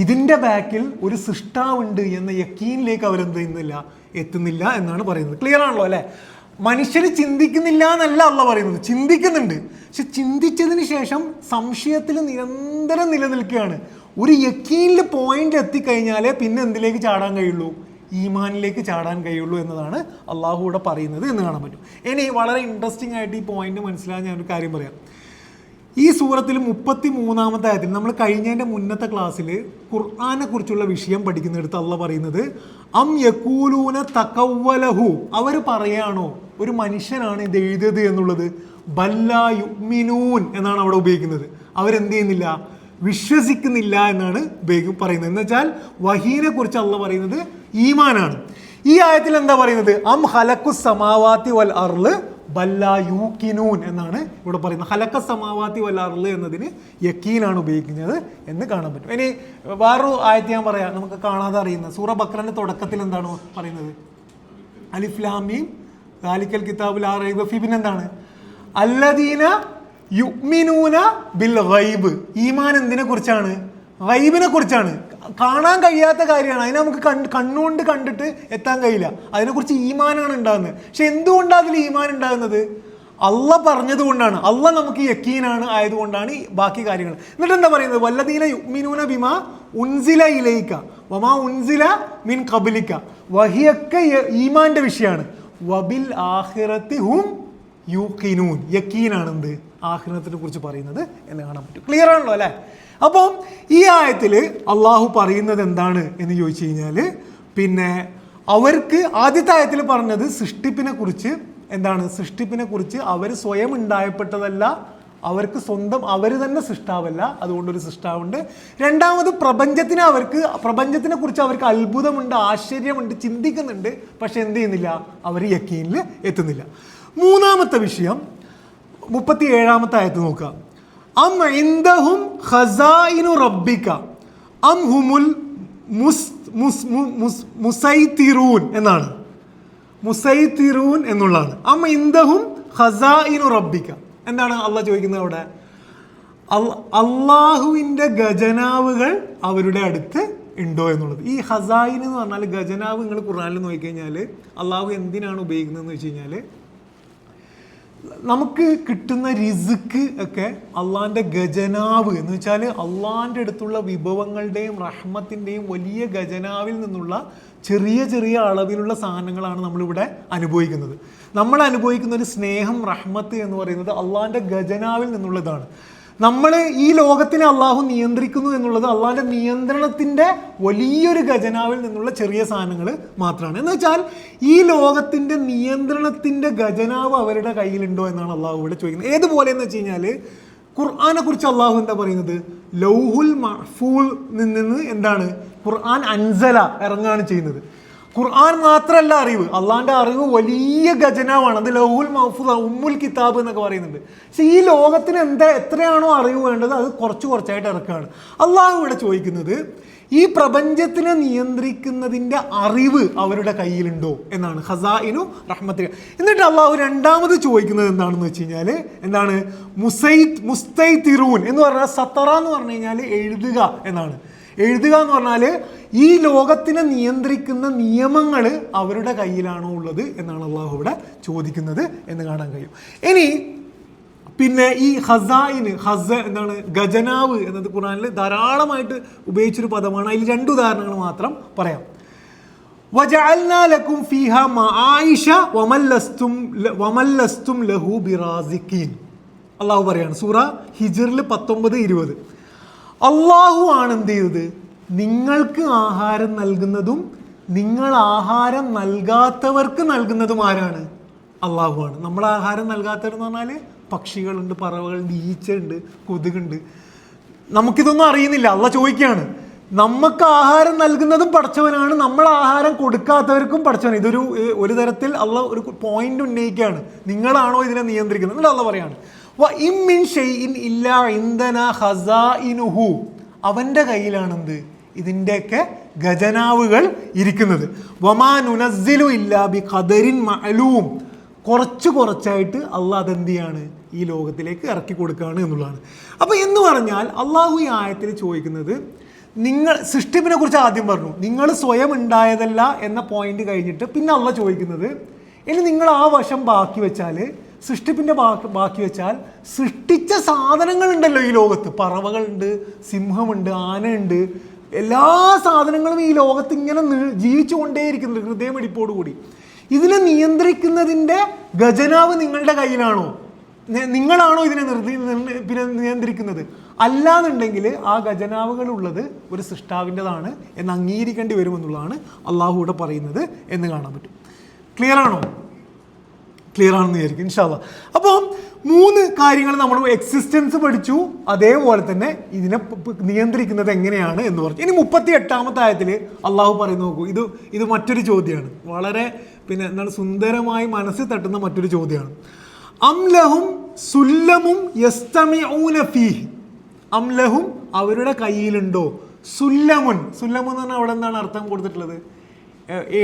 ഇതിൻ്റെ ബാക്കിൽ ഒരു സൃഷ്ടാവുണ്ട് എന്ന യക്കീനിലേക്ക് അവരെന്ത് ചെയ്യുന്നില്ല, എത്തുന്നില്ല എന്നാണ് പറയുന്നത്. ക്ലിയർ ആണല്ലോ അല്ലേ? മനുഷ്യർ ചിന്തിക്കുന്നില്ല എന്നല്ല അള്ള പറയുന്നത്, ചിന്തിക്കുന്നുണ്ട്. പക്ഷെ ചിന്തിച്ചതിന് ശേഷം സംശയത്തിൽ നിരന്തരം നിലനിൽക്കുകയാണ്. ഒരു യക്കീനിൽ പോയിന്റ് എത്തിക്കഴിഞ്ഞാലേ പിന്നെ എന്തിലേക്ക് ചാടാൻ കഴിയുള്ളൂ? ഈമാനിലേക്ക് ചാടാൻ കഴിയുള്ളൂ എന്നതാണ് അള്ളാഹു ഇവിടെ പറയുന്നത് എന്ന് കാണാൻ പറ്റും. ഇനി വളരെ ഇൻട്രസ്റ്റിംഗ് ആയിട്ട് ഈ പോയിന്റ് മനസ്സിലാകാൻ ഞാനൊരു കാര്യം പറയാം. ഈ സൂറത്തിൽ 33-ാമത്തെ ആയത്തിൽ, നമ്മൾ കഴിഞ്ഞതിൻ്റെ മുന്നത്തെ ക്ലാസ്സിൽ ഖുർആനെ കുറിച്ചുള്ള വിഷയം പഠിക്കുന്നിടത്ത് അള്ള പറയുന്നത് അം യഖൂലൂന തഖവ്വലഹു, അവർ പറയാണോ ഒരു മനുഷ്യനാണ് ഇത് എഴുതിയത് എന്നുള്ളത്. ബല്ലാ യുഅ്മിനൂൻ എന്നാണ് അവിടെ ഉപയോഗിക്കുന്നത്. അവരെന്ത് ചെയ്യുന്നില്ല? വിശ്വസിക്കുന്നില്ല എന്നാണ് പറയുന്നത്. എന്ന് വെച്ചാൽ വഹീനെ കുറിച്ച് അള്ള പറയുന്നത് ഈമാനാണ്. ഈ ആയത്തിൽ എന്താ പറയുന്നത്? അം ഖലഖുസ് സമാവാതി വൽ അർള് ബല്ലാ യൂക്കിനൂൻ എന്നാണ് ഇവിടെ പറയുന്നത്. ഹലക്ക സമാവാതി വൽ അർള് എന്നതിന് യക്കീനാണ് ഉപയോഗിക്കുന്നത് എന്ന് കാണാൻ പറ്റും. ഇനി വേറൊരു ആയത്ത് ഞാൻ പറയാം, നമുക്ക് കാണാതെ അറിയുന്ന സൂറ ബഖറയുടെ തുടക്കത്തിൽ എന്താണ് പറയുന്നത്? അലിഫ് ലാം മീം ദാലിക്കൽ കിതാബു ലാ റൈബ ഫീ. പിന്നെന്താണ്? അല്ലദീന യുഅ്മിനൂന ബിൽ ഗൈബ്. ഈമാൻ എന്തിനെ കുറിച്ചാണ്? ഗൈബിനെ കുറിച്ചാണ്. കാണാൻ കഴിയാത്ത കാര്യമാണ്. അതിനെ നമുക്ക് കണ്ണുകൊണ്ട് കണ്ടിട്ട് എത്താൻ കഴിയില്ല. അതിനെക്കുറിച്ച് ഈമാനാണ് ഉണ്ടാകുന്നത്. പക്ഷെ എന്തുകൊണ്ടാണ് അതിൽ ഈമാൻ ഉണ്ടാകുന്നത്? അള്ള പറഞ്ഞത് കൊണ്ടാണ്. അള്ള നമുക്ക് യക്കീനാണ് ആയതുകൊണ്ടാണ് ഈ ബാക്കി കാര്യങ്ങൾ. എന്നിട്ട് എന്താ പറയുന്നത്? വല്ലദീന യുഅ്മിനൂന ബിമാ ഉൻസില ഇലൈക വമാ ഉൻസില മിൻ ഖബ്ലിക. വഹിയൊക്കെ ഈമാന്റെ വിഷയമാണ്. വബിൽ ആഖിറതി ഹും യൂഖിനൂൻ. യക്കീനാണ് എന്ത്? ആഖിറത്തിനെ കുറിച്ച് പറയുന്നത് എന്ന് കാണാൻ പറ്റും. ക്ലിയർ ആണല്ലോ അല്ലേ? അപ്പം ഈ ആയത്തിൽ അള്ളാഹു പറയുന്നത് എന്താണ് എന്ന് ചോദിച്ചു കഴിഞ്ഞാൽ, പിന്നെ അവർക്ക് ആദ്യത്തെ ആയത്തിൽ പറഞ്ഞത് സൃഷ്ടിപ്പിനെ കുറിച്ച് എന്താണ്? സൃഷ്ടിപ്പിനെ കുറിച്ച് അവർ സ്വയം ഉണ്ടായപ്പെട്ടതല്ല, അവർക്ക് സ്വന്തം അവർ തന്നെ സൃഷ്ടാവല്ല, അതുകൊണ്ടൊരു സൃഷ്ടാവുണ്ട്. രണ്ടാമത് പ്രപഞ്ചത്തിനെ കുറിച്ച് അവർക്ക് അത്ഭുതമുണ്ട്, ആശ്ചര്യമുണ്ട്, ചിന്തിക്കുന്നുണ്ട്. പക്ഷെ എന്ത് ചെയ്യുന്നില്ല? അവർ യക്കീനിൽ എത്തുന്നില്ല. മൂന്നാമത്തെ വിഷയം 37-ാമത്തെ ആയത്ത് നോക്കുക. അം ഇൻദഹും ഖസായിനു റബ്ബിക അം ഹുമുൽ മുസൈത്തിറൂൻ എന്നാണ്. മുസൈത്തിറൂൻ എന്നുള്ളതാണ്. അം ഇൻദഹും ഖസായിനു റബ്ബിക. എന്താണ് അള്ളാഹ് ചോദിക്കുന്നത് അവിടെ? അള്ളാഹുവിൻ്റെ ഖജനാവുകൾ അവരുടെ അടുത്ത് ഉണ്ടോ എന്നുള്ളത്. ഈ ഖസായിൻ എന്ന് പറഞ്ഞാൽ ഖജനാവ് നിങ്ങൾ ഖുർആനിൽ നോക്കിക്കഴിഞ്ഞാൽ അള്ളാഹു എന്തിനാണ് ഉപയോഗിക്കുന്നതെന്ന് വെച്ച് കഴിഞ്ഞാൽ നമുക്ക് കിട്ടുന്ന റിസ്ക് ഒക്കെ അള്ളാഹിൻ്റെ ഖജനാവ് എന്ന് വെച്ചാൽ അള്ളാഹിൻ്റെ അടുത്തുള്ള വിഭവങ്ങളുടെയും റഹ്മത്തിൻ്റെയും വലിയ ഖജനാവിൽ നിന്നുള്ള ചെറിയ ചെറിയ അളവിലുള്ള സാധനങ്ങളാണ് നമ്മളിവിടെ അനുഭവിക്കുന്നത്. നമ്മൾ അനുഭവിക്കുന്ന ഒരു സ്നേഹം, റഹ്മത്ത് എന്ന് പറയുന്നത് അള്ളാഹിൻ്റെ ഖജനാവിൽ നിന്നുള്ളതാണ്. നമ്മൾ ഈ ലോകത്തിനെ അള്ളാഹു നിയന്ത്രിക്കുന്നു എന്നുള്ളത് അള്ളാഹിൻ്റെ നിയന്ത്രണത്തിൻ്റെ വലിയൊരു ഖജനാവിൽ നിന്നുള്ള ചെറിയ സാധനങ്ങൾ മാത്രമാണ്. എന്ന് വെച്ചാൽ ഈ ലോകത്തിൻ്റെ നിയന്ത്രണത്തിൻ്റെ ഖജനാവ് അവരുടെ കയ്യിലുണ്ടോ എന്നാണ് അള്ളാഹു ഇവിടെ ചോദിക്കുന്നത്. ഏതുപോലെ എന്ന് വെച്ച് കഴിഞ്ഞാൽ ഖുർആനെ കുറിച്ച് അള്ളാഹു എന്താ പറയുന്നത്? ലൗഹുൽ മഹ്ഫൂൽ നിന്ന് എന്താണ് ഖുർആൻ അൻസല ഇറങ്ങാണ് ചെയ്യുന്നത്. ഖുർആൻ മാത്രമല്ല അറിവ്, അള്ളാഹിൻ്റെ അറിവ് വലിയ ഖജനാവാണ്. അത് ലൗഹുൽ മഹ്ഫൂൽ, ഉമ്മുൽ കിതാബ് എന്നൊക്കെ പറയുന്നുണ്ട്. പക്ഷേ ഈ ലോകത്തിന് എത്രയാണോ അറിവ് വേണ്ടത് അത് കുറച്ച് കുറച്ചായിട്ട് ഇറക്കുകയാണ്. അള്ളാഹു ഇവിടെ ചോദിക്കുന്നത് ഈ പ്രപഞ്ചത്തിനെ നിയന്ത്രിക്കുന്നതിൻ്റെ അറിവ് അവരുടെ കയ്യിലുണ്ടോ എന്നാണ്. ഖസാഇനു റഹ്മത്തി. എന്നിട്ട് അള്ളാഹു രണ്ടാമത് ചോദിക്കുന്നത് എന്താണെന്ന് വെച്ച് കഴിഞ്ഞാൽ എന്താണ്? മുസ്തൈതിറൂൻ എന്ന് പറഞ്ഞാൽ സത്തറ എന്ന് പറഞ്ഞു കഴിഞ്ഞാൽ എഴുതുക എന്നാണ്. എഴുതുക എന്ന് പറഞ്ഞാൽ ഈ ലോകത്തിനെ നിയന്ത്രിക്കുന്ന നിയമങ്ങൾ അവരുടെ കയ്യിലാണോ ഉള്ളത് എന്നാണ് അള്ളാഹു ഇവിടെ ചോദിക്കുന്നത് എന്ന് കാണാൻ കഴിയും. ഇനി പിന്നെ ഈ ഖസായിന് എന്താണ് ഖജനാവ് എന്നത് ഖുർആനിൽ ധാരാളമായിട്ട് ഉപയോഗിച്ചൊരു പദമാണ്. അതിൽ 2 ഉദാഹരണങ്ങൾ മാത്രം പറയാം. വജഅൽനാ ലക്കും ഫീഹാ മആയിഷ വമല്ലസ്തും ലഹു ബിറാസിഖീൻ. അള്ളാഹു പറയാണ് സൂറ ഹിജ്റിൽ 19-20. അള്ളാഹു ആണ് എന്ത് ചെയ്തത്? നിങ്ങൾക്ക് ആഹാരം നൽകുന്നതും നിങ്ങൾ ആഹാരം നൽകാത്തവർക്ക് നൽകുന്നതും ആരാണ്? അള്ളാഹുവാണ്. നമ്മൾ ആഹാരം നൽകാത്തവരെന്ന് പറഞ്ഞാൽ പക്ഷികളുണ്ട്, പറവകളുണ്ട്, ഈച്ചയുണ്ട്, കൊതുകുണ്ട്. നമുക്കിതൊന്നും അറിയുന്നില്ല. അള്ളാഹ് ചോദിക്കുകയാണ്, നമുക്ക് ആഹാരം നൽകുന്നതും പഠിച്ചവനാണ്, നമ്മൾ ആഹാരം കൊടുക്കാത്തവർക്കും പഠിച്ചവൻ. ഒരു തരത്തിൽ അള്ളാഹ് ഒരു പോയിന്റ് ഉന്നയിക്കുകയാണ്, നിങ്ങളാണോ ഇതിനെ നിയന്ത്രിക്കുന്നത്? എന്നിട്ട് അള്ളാഹ് പറയാണ് അവൻ്റെ കയ്യിലാണെന്ത്? ഇതിൻ്റെയൊക്കെ ഖജനാവുകൾ ഇരിക്കുന്നത്. വമാനുനസ്സിലു ഇല്ലാ ബി ഖദരിൻ മഅലൂം. കുറച്ചായിട്ട് അള്ളാഹ് അതെന്ത് ചെയ്യാണ്? ഈ ലോകത്തിലേക്ക് ഇറക്കി കൊടുക്കുകയാണ് എന്നുള്ളതാണ്. അപ്പോൾ എന്ന് പറഞ്ഞാൽ അള്ളാഹു ഈ ആയത്തിൽ ചോദിക്കുന്നത്, നിങ്ങൾ സൃഷ്ടിപ്പിനെ കുറിച്ച് ആദ്യം പറഞ്ഞു, നിങ്ങൾ സ്വയം ഉണ്ടായതല്ല എന്ന പോയിന്റ് കഴിഞ്ഞിട്ട് പിന്നെ അള്ളാഹ് ചോദിക്കുന്നത്, ഇനി നിങ്ങൾ ആ വശം ബാക്കി വെച്ചാൽ, സൃഷ്ടിപ്പിൻ്റെ ബാക്കി വെച്ചാൽ സൃഷ്ടിച്ച സാധനങ്ങളുണ്ടല്ലോ ഈ ലോകത്ത്, പറവകളുണ്ട്, സിംഹമുണ്ട്, ആനയുണ്ട്, എല്ലാ സാധനങ്ങളും ഈ ലോകത്ത് ഇങ്ങനെ ജീവിച്ചു കൊണ്ടേയിരിക്കുന്നുണ്ട് ഹൃദയമിടിപ്പോടുകൂടി. ഇതിനെ നിയന്ത്രിക്കുന്നതിൻ്റെ ഖജനാവ് നിങ്ങളുടെ കയ്യിലാണോ? നിങ്ങളാണോ ഇതിനെ നിയന്ത്രിക്കുന്നത്? അല്ലാന്നുണ്ടെങ്കിൽ ആ ഖജനാവുകളുള്ളത് ഒരു സൃഷ്ടാവിൻ്റെതാണ് എന്ന് അംഗീകരിക്കേണ്ടി വരുമെന്നുള്ളതാണ് അള്ളാഹു ഇവിടെ പറയുന്നത് എന്ന് കാണാൻ പറ്റും. ക്ലിയർ ആണോ? ക്ലിയർ ആണെന്ന് വിചാരിക്കും ഇൻഷാ അല്ലാഹ്. അപ്പം 3 കാര്യങ്ങൾ നമ്മൾ എക്സിസ്റ്റൻസ് പഠിച്ചു, അതേപോലെ തന്നെ ഇതിനെ നിയന്ത്രിക്കുന്നത് എങ്ങനെയാണ് എന്ന് പറഞ്ഞു. ഇനി 38-ാമത്തെ ആയത്തിൽ അള്ളാഹു പറയുന്നു, നോക്കൂ, ഇത് മറ്റൊരു ചോദ്യമാണ്, വളരെ എന്താണ് സുന്ദരമായി മനസ്സിൽ തട്ടുന്ന മറ്റൊരു ചോദ്യമാണ്. അംലഹും സുല്ലമും യസ്തമിഊന ഫീഹി. അംലഹും അവരുടെ കയ്യിലുണ്ടോ? സുല്ലമുൻ എന്ന് പറഞ്ഞാൽ അവിടെ എന്താണ് അർത്ഥം കൊടുത്തിട്ടുള്ളത്?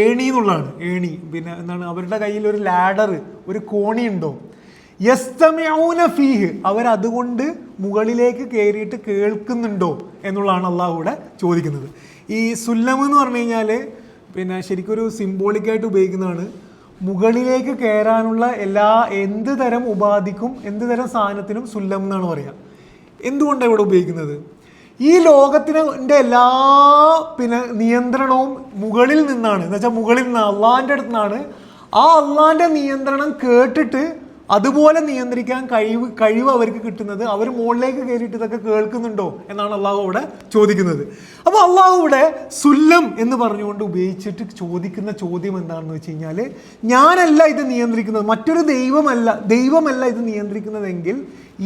ഏണി എന്നുള്ളതാണ്. ഏണി. എന്താണ് അവരുടെ കയ്യിൽ ഒരു ലാഡർ, ഒരു കോണി ഉണ്ടോ? യസ്തമിഊന ഫീഹ്, അവരതുകൊണ്ട് മുകളിലേക്ക് കയറിയിട്ട് കേൾക്കുന്നുണ്ടോ എന്നുള്ളതാണ് അള്ളാഹു ഇവിടെ ചോദിക്കുന്നത്. ഈ സുല്ലം എന്ന് പറഞ്ഞു കഴിഞ്ഞാൽ ശരിക്കൊരു സിംബോളിക്കായിട്ട് ഉപയോഗിക്കുന്നതാണ്. മുകളിലേക്ക് കയറാനുള്ള എന്ത് തരം ഉപാധിക്കും എന്ത് തരം സാധനത്തിനും സുല്ലം എന്നാണ് പറയുക. എന്തുകൊണ്ടാണ് ഇവിടെ ഉപയോഗിക്കുന്നത്? ഈ ലോകത്തിൻ്റെ എല്ലാ നിയന്ത്രണവും മുകളിൽ നിന്നാണ്. എന്ന് വെച്ചാൽ മുകളിൽ നിന്ന് അള്ളാഹിൻ്റെ അടുത്ത് നിന്നാണ്. ആ അള്ളാഹിൻ്റെ നിയന്ത്രണം കേട്ടിട്ട് അതുപോലെ നിയന്ത്രിക്കാൻ കഴിവ് അവർക്ക് കിട്ടുന്നത് അവർ മുകളിലേക്ക് കയറിയിട്ട് ഇതൊക്കെ കേൾക്കുന്നുണ്ടോ എന്നാണ് അള്ളാഹു ഇവിടെ ചോദിക്കുന്നത്. അപ്പോൾ അള്ളാഹു ഇവിടെ സുല്ലം എന്ന് പറഞ്ഞുകൊണ്ട് ഉപയോഗിച്ചിട്ട് ചോദിക്കുന്ന ചോദ്യം എന്താണെന്ന് വെച്ച് കഴിഞ്ഞാൽ, ഞാനല്ല ഇത് നിയന്ത്രിക്കുന്നത്, മറ്റൊരു ദൈവമല്ല ഇത് നിയന്ത്രിക്കുന്നതെങ്കിൽ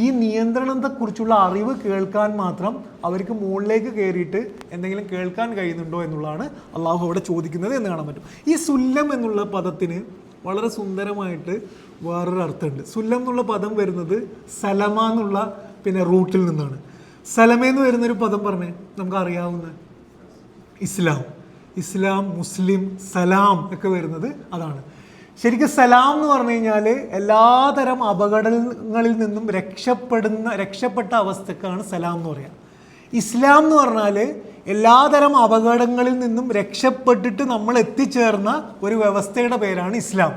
ഈ നിയന്ത്രണത്തെക്കുറിച്ചുള്ള അറിവ് കേൾക്കാൻ മാത്രം അവർക്ക് മുകളിലേക്ക് കയറിയിട്ട് എന്തെങ്കിലും കേൾക്കാൻ കഴിയുന്നുണ്ടോ എന്നുള്ളതാണ് അള്ളാഹു അവിടെ ചോദിക്കുന്നത് എന്ന് കാണാൻ പറ്റും. ഈ സുല്ലം എന്നുള്ള പദത്തിന് വളരെ സുന്ദരമായിട്ട് വേറൊരു അർത്ഥമുണ്ട്. സുല്ലം എന്നുള്ള പദം വരുന്നത് സലമ എന്നുള്ള റൂട്ടിൽ നിന്നാണ്. സലമേന്ന് വരുന്നൊരു പദം പറഞ്ഞേ നമുക്ക് അറിയാവുന്ന ഇസ്ലാം, മുസ്ലിം, സലാം ഒക്കെ വരുന്നത് അതാണ്. ശരിക്കും സലാം എന്ന് പറഞ്ഞു കഴിഞ്ഞാൽ എല്ലാതരം അപകടങ്ങളിൽ നിന്നും രക്ഷപ്പെട്ട അവസ്ഥക്കാണ് സലാം എന്ന് പറയുക. ഇസ്ലാം എന്ന് പറഞ്ഞാൽ എല്ലാതരം അപകടങ്ങളിൽ നിന്നും രക്ഷപ്പെട്ടിട്ട് നമ്മൾ എത്തിച്ചേർന്ന ഒരു വ്യവസ്ഥയുടെ പേരാണ് ഇസ്ലാം.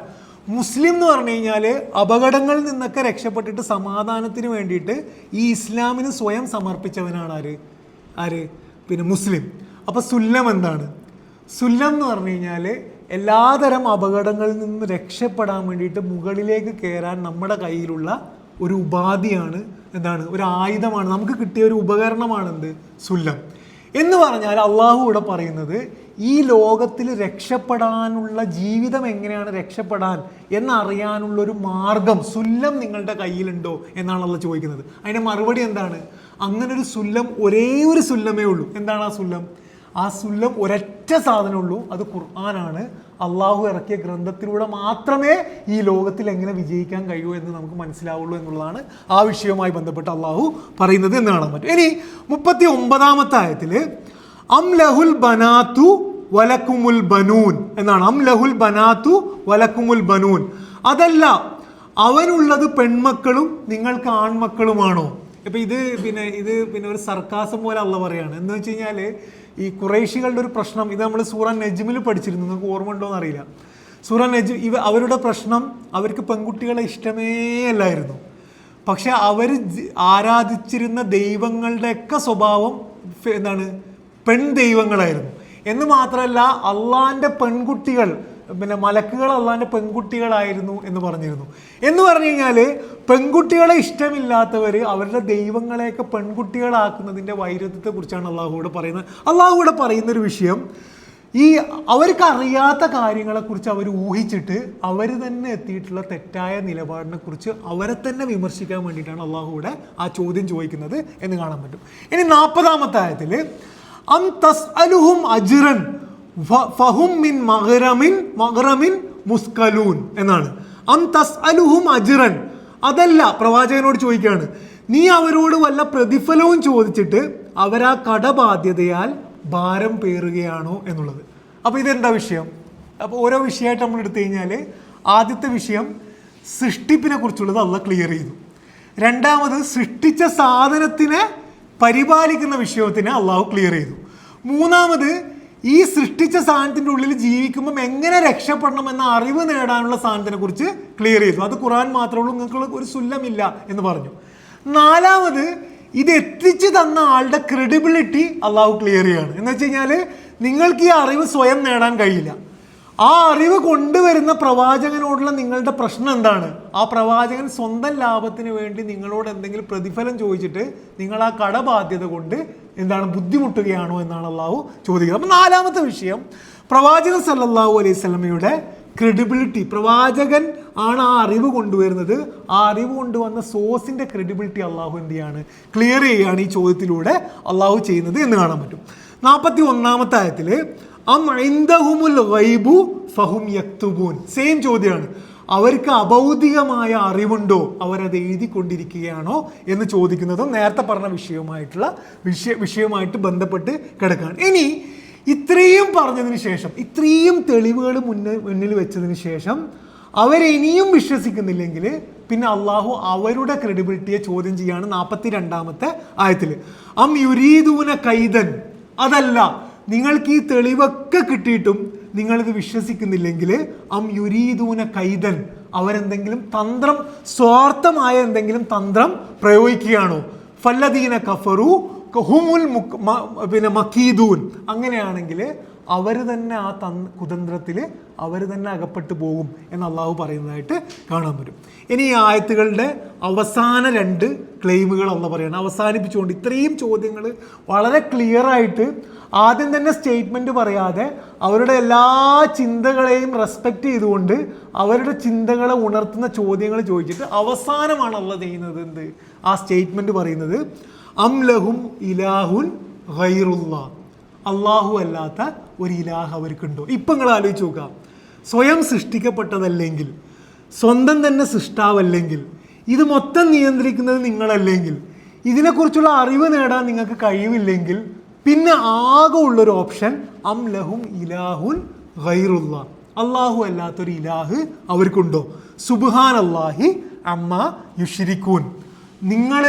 മുസ്ലിം എന്ന് പറഞ്ഞു കഴിഞ്ഞാൽ അപകടങ്ങളിൽ നിന്നൊക്കെ രക്ഷപ്പെട്ടിട്ട് സമാധാനത്തിന് വേണ്ടിയിട്ട് ഈ ഇസ്ലാമിന് സ്വയം സമർപ്പിച്ചവനാണ് ആര് പിന്നെ മുസ്ലിം. അപ്പോൾ സുല്ലം എന്താണ്? സുല്ലം എന്ന് പറഞ്ഞു കഴിഞ്ഞാൽ എല്ലാതരം അപകടങ്ങളിൽ നിന്ന് രക്ഷപ്പെടാൻ വേണ്ടിയിട്ട് മുകളിലേക്ക് കയറാൻ നമ്മുടെ കയ്യിലുള്ള ഒരു ഉപാധിയാണ്. എന്താണ്? ഒരു ആയുധമാണ്, നമുക്ക് കിട്ടിയ ഒരു ഉപകരണമാണ് എന്ത്? സുല്ലം എന്ന് പറഞ്ഞാൽ അള്ളാഹു ഇവിടെ പറയുന്നത് ഈ ലോകത്തിൽ രക്ഷപ്പെടാനുള്ള ജീവിതം എങ്ങനെയാണ് രക്ഷപ്പെടാൻ എന്നറിയാനുള്ളൊരു മാർഗം സുല്ലം നിങ്ങളുടെ കയ്യിലുണ്ടോ എന്നാണ് അള്ളാഹ് ചോദിക്കുന്നത്. അതിൻ്റെ മറുപടി എന്താണ്? അങ്ങനൊരു സുല്ലം, ഒരേ ഒരു സുല്ലമേ ഉള്ളൂ. എന്താണ് ആ സുല്ലം? ആ സുല്ലം ഒരൊറ്റ സാധനമുള്ളൂ, അത് ഖുർആനാണ്. അള്ളാഹു ഇറക്കിയ ഗ്രന്ഥത്തിലൂടെ മാത്രമേ ഈ ലോകത്തിൽ എങ്ങനെ വിജയിക്കാൻ കഴിയൂ എന്ന് നമുക്ക് മനസ്സിലാവുള്ളൂ എന്നുള്ളതാണ് ആ വിഷയവുമായി ബന്ധപ്പെട്ട് അള്ളാഹു പറയുന്നത് എന്ന് കാണാൻ പറ്റും. ഇനി 39-ാമത്തെ ആയത്തിൽ അം ലഹുൽ ബനാത്തു വലക്കുമുൽ ബനൂൻ എന്നാണ്. അം ലഹുൽ ബനാത്തു വലക്കുമുൽ ബനൂൻ, അതല്ല അവനുള്ളത് പെൺമക്കളും നിങ്ങൾക്ക് ആൺമക്കളുമാണോ? ഇപ്പം ഇത് പിന്നെ ഒരു സർക്കാസം പോലെ അള്ള പറയാണ്. എന്ന് വെച്ച് കഴിഞ്ഞാൽ ഈ ഖുറൈശികളുടെ ഒരു പ്രശ്നം, ഇത് നമ്മൾ സൂറ നജ്മിൽ പഠിച്ചിരുന്നു, നിങ്ങൾക്ക് ഓർമ്മ ഉണ്ടോ എന്നറിയില്ല. സൂറ നജ്ം അവരുടെ പ്രശ്നം, അവർക്ക് പെൺകുട്ടികളെ ഇഷ്ടമേ അല്ലായിരുന്നു. പക്ഷെ അവർ ആരാധിച്ചിരുന്ന ദൈവങ്ങളുടെയൊക്കെ സ്വഭാവം എന്താണ്? പെൺ ദൈവങ്ങളായിരുന്നു. എന്ന് മാത്രമല്ല അള്ളാൻ്റെ പെൺകുട്ടികൾ, പിന്നെ മലക്കുകൾ അള്ളാൻ്റെ പെൺകുട്ടികളായിരുന്നു എന്ന് പറഞ്ഞിരുന്നു. എന്ന് പറഞ്ഞു കഴിഞ്ഞാൽ പെൺകുട്ടികളെ ഇഷ്ടമില്ലാത്തവർ അവരുടെ ദൈവങ്ങളെയൊക്കെ പെൺകുട്ടികളാക്കുന്നതിൻ്റെ വൈരുദ്ധ്യത്തെ കുറിച്ചാണ് അള്ളാഹുവിടെ പറയുന്നത്. അള്ളാഹുവിടെ പറയുന്നൊരു വിഷയം, ഈ അവർക്ക് അറിയാത്ത കാര്യങ്ങളെക്കുറിച്ച് അവർ ഊഹിച്ചിട്ട് അവർ തന്നെ എത്തിയിട്ടുള്ള തെറ്റായ നിലപാടിനെ കുറിച്ച് അവരെ തന്നെ വിമർശിക്കാൻ വേണ്ടിയിട്ടാണ് അള്ളാഹുവിടെ ആ ചോദ്യം ചോദിക്കുന്നത് എന്ന് കാണാൻ പറ്റും. ഇനി 40-ാമത്തെ ആയത്തിൽ അം തസ്അലുഹും അജ്റൻ ഫഹും മിൻ മഗ്റമിൻ മുസ്കലൂൻ എന്നാണ്. അം തസ്അലുഹും അജ്റൻ, അതല്ല പ്രവാചകനോട് ചോദിക്കുകയാണ്, നീ അവരോട് വല്ല പ്രതിഫലവും ചോദിച്ചിട്ട് അവരാ കടബാധ്യതയാൽ ഭാരം പേറുകയാണോ എന്നുള്ളത്. അപ്പോൾ ഇതെന്താ വിഷയം? അപ്പോൾ ഓരോ വിഷയമായിട്ട് നമ്മൾ എടുത്തു കഴിഞ്ഞാൽ ആദ്യത്തെ വിഷയം സൃഷ്ടിപ്പിനെ കുറിച്ചുള്ളത് അള്ളാഹ് ക്ലിയർ ചെയ്തു. രണ്ടാമത് സൃഷ്ടിച്ച സാധനത്തിനെ പരിപാലിക്കുന്ന വിഷയത്തിനെ അള്ളാഹു ക്ലിയർ ചെയ്തു. മൂന്നാമത് ഈ സൃഷ്ടിച്ച സാധനത്തിൻ്റെ ഉള്ളിൽ ജീവിക്കുമ്പം എങ്ങനെ രക്ഷപ്പെടണം എന്ന അറിവ് നേടാനുള്ള സാധനത്തിനെ കുറിച്ച് ക്ലിയർ ചെയ്തു. അത് ഖുർആൻ മാത്രമേ ഉള്ളൂ, നിങ്ങൾക്ക് ഒരു സുല്ലമില്ല എന്ന് പറഞ്ഞു. നാലാമത് ഇത് എത്തിച്ചു തന്ന ആളുടെ ക്രെഡിബിലിറ്റി അള്ളാഹു ക്ലിയർ ചെയ്യാണ്. എന്ന് വെച്ച് കഴിഞ്ഞാൽ നിങ്ങൾക്ക് ഈ അറിവ് സ്വയം നേടാൻ കഴിയില്ല. ആ അറിവ് കൊണ്ടുവരുന്ന പ്രവാചകനോടുള്ള നിങ്ങളുടെ പ്രശ്നം എന്താണ്? ആ പ്രവാചകൻ സ്വന്തം ലാഭത്തിന് വേണ്ടി നിങ്ങളോട് എന്തെങ്കിലും പ്രതിഫലം ചോദിച്ചിട്ട് നിങ്ങൾ ആ കടബാധ്യത കൊണ്ട് എന്താണ് ബുദ്ധിമുട്ടുകയാണോ എന്നാണ് അള്ളാഹു ചോദിക്കുന്നത്. അപ്പം നാലാമത്തെ വിഷയം പ്രവാചകൻ സല്ലല്ലാഹു അലൈഹി വസല്ലമയുടെ ക്രെഡിബിലിറ്റി. പ്രവാചകൻ ആണ് ആ അറിവ് കൊണ്ടുവരുന്നത്. ആ അറിവ് കൊണ്ടുവന്ന സോഴ്സിൻ്റെ ക്രെഡിബിലിറ്റി അള്ളാഹു എന്ത് ചെയ്യാണ്? ക്ലിയർ ചെയ്യുകയാണ് ഈ ചോദ്യത്തിലൂടെ അള്ളാഹു ചെയ്യുന്നത് എന്ന് കാണാൻ പറ്റും. 41-ാമത്തെ ആയത്തിൽ അം ഇൻദഹുമുൽ ഗൈബു ഫഹും യക്തുബൂൻ, സെയിം ചോദ്യമാണ്. അവർക്ക് അഭൗതികമായ അറിവുണ്ടോ, അവരത് എഴുതിക്കൊണ്ടിരിക്കുകയാണോ എന്ന് ചോദിക്കുന്നതും നേരത്തെ പറഞ്ഞ വിഷയവുമായിട്ട് ബന്ധപ്പെട്ട് കിടക്കുകയാണ്. ഇനി ഇത്രയും പറഞ്ഞതിന് ശേഷം, ഇത്രയും തെളിവുകൾ മുന്നിൽ വെച്ചതിന് ശേഷം അവരിനിയും വിശ്വസിക്കുന്നില്ലെങ്കിൽ പിന്നെ അള്ളാഹു അവരുടെ ക്രെഡിബിലിറ്റിയെ ചോദ്യം ചെയ്യാണ് 42-ാമത്തെ ആയത്തിൽ. അം യുരീദൂന കൈദൻ, അതല്ല നിങ്ങൾക്ക് ഈ തെളിവൊക്കെ കിട്ടിയിട്ടും നിങ്ങളിത് വിശ്വസിക്കുന്നില്ലെങ്കിൽ അം യുരീദൂന കൈദൻ, അവരെന്തെങ്കിലും തന്ത്രം, സ്വാർത്ഥമായ എന്തെങ്കിലും തന്ത്രം പ്രയോഗിക്കുകയാണോ? ഫല്ലദീന കഫറു ഹുമുൽ മക്കീദൂൻ, അങ്ങനെയാണെങ്കിൽ അവർ തന്നെ ആ കുതന്ത്രത്തിൽ അവർ തന്നെ അകപ്പെട്ടു പോകും എന്ന് അള്ളാഹു പറയുന്നതായിട്ട് കാണാൻ പറ്റും. ഇനി ഈ ആയത്തുകളുടെ അവസാന 2 ക്ലെയിമുകൾ അള്ളാഹ് പറയണം അവസാനിപ്പിച്ചുകൊണ്ട്. ഇത്രയും ചോദ്യങ്ങൾ വളരെ ക്ലിയറായിട്ട് ആദ്യം തന്നെ സ്റ്റേറ്റ്മെൻറ്റ് പറയാതെ അവരുടെ എല്ലാ ചിന്തകളെയും റെസ്പെക്റ്റ് ചെയ്തുകൊണ്ട് അവരുടെ ചിന്തകളെ ഉണർത്തുന്ന ചോദ്യങ്ങൾ ചോദിച്ചിട്ട് അവസാനമാണ് അള്ളാഹ് ചെയ്യുന്നത് എന്ത്? ആ സ്റ്റേറ്റ്മെൻറ്റ് പറയുന്നത് അം ലഹും ഇലാഹുൻ ഗൈറുല്ലാ, അള്ളാഹു അല്ലാത്ത ഒരു ഇലാഹ് അവർക്കുണ്ടോ? ഇപ്പം നിങ്ങൾ ആലോചിച്ച് നോക്കാം, സ്വയം സൃഷ്ടിക്കപ്പെട്ടതല്ലെങ്കിൽ, സ്വന്തം തന്നെ സൃഷ്ടാവല്ലെങ്കിൽ, ഇത് മൊത്തം നിയന്ത്രിക്കുന്നത് നിങ്ങളല്ലെങ്കിൽ, ഇതിനെക്കുറിച്ചുള്ള അറിവ് നേടാൻ നിങ്ങൾക്ക് കഴിവില്ലെങ്കിൽ പിന്നെ ആകെ ഉള്ളൊരു ഓപ്ഷൻ അം ലഹും ഇലാഹുൻ ഗൈറുല്ലാ, അള്ളാഹു അല്ലാത്തൊരു ഇലാഹ് അവർക്കുണ്ടോ? സുബ്ഹാനല്ലാഹി അമ്മാ യുശ്രികൂൻ. നിങ്ങൾ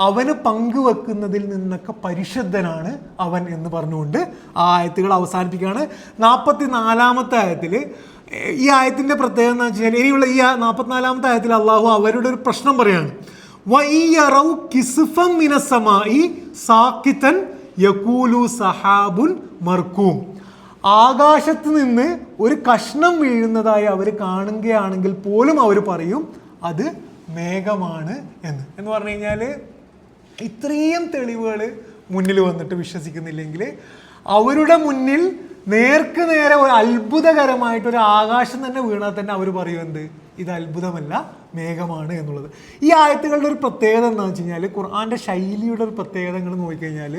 അവന് പങ്കുവെക്കുന്നതിൽ നിന്നൊക്കെ പരിശുദ്ധനാണ് അവൻ എന്ന് പറഞ്ഞുകൊണ്ട് ആ ആയത്തുകൾ അവസാനിപ്പിക്കുകയാണ്. 44-ാമത്തെ ആയത്തിൽ ഈ ആയത്തിൻ്റെ പ്രത്യേകത എന്ന് വെച്ച് കഴിഞ്ഞാൽ ഇനിയുള്ള ഈ 44-ാമത്തെ ആയത്തിൽ അള്ളാഹു അവരുടെ ഒരു പ്രശ്നം പറയാണ്. വഇയറൗ കിസ്ഫൻ മിനസ്സമാഇ സാഖിതൻ യഖൂലു സഹാബുൻ മർകൂം. ആകാശത്ത് നിന്ന് ഒരു കഷ്ണം വീഴുന്നതായി അവർ കാണുകയാണെങ്കിൽ പോലും അവർ പറയും അത് മേഘമാണ് എന്ന് പറഞ്ഞു കഴിഞ്ഞാൽ ഇത്രയും തെളിവുകൾ മുന്നിൽ വന്നിട്ട് വിശ്വസിക്കുന്നില്ലെങ്കിൽ അവരുടെ മുന്നിൽ നേർക്ക് നേരെ ഒരു അത്ഭുതകരമായിട്ടൊരു ആകാശം തന്നെ വീണാൽ തന്നെ അവർ പറയും എന്ത്, ഇത് അത്ഭുതമല്ല മേഘമാണ് എന്നുള്ളത്. ഈ ആയത്തുകളുടെ ഒരു പ്രത്യേകത എന്താണെന്ന് വെച്ച് കഴിഞ്ഞാൽ ഖുർആൻ്റെ ശൈലിയുടെ ഒരു പ്രത്യേകത നിങ്ങൾ നോക്കിക്കഴിഞ്ഞാൽ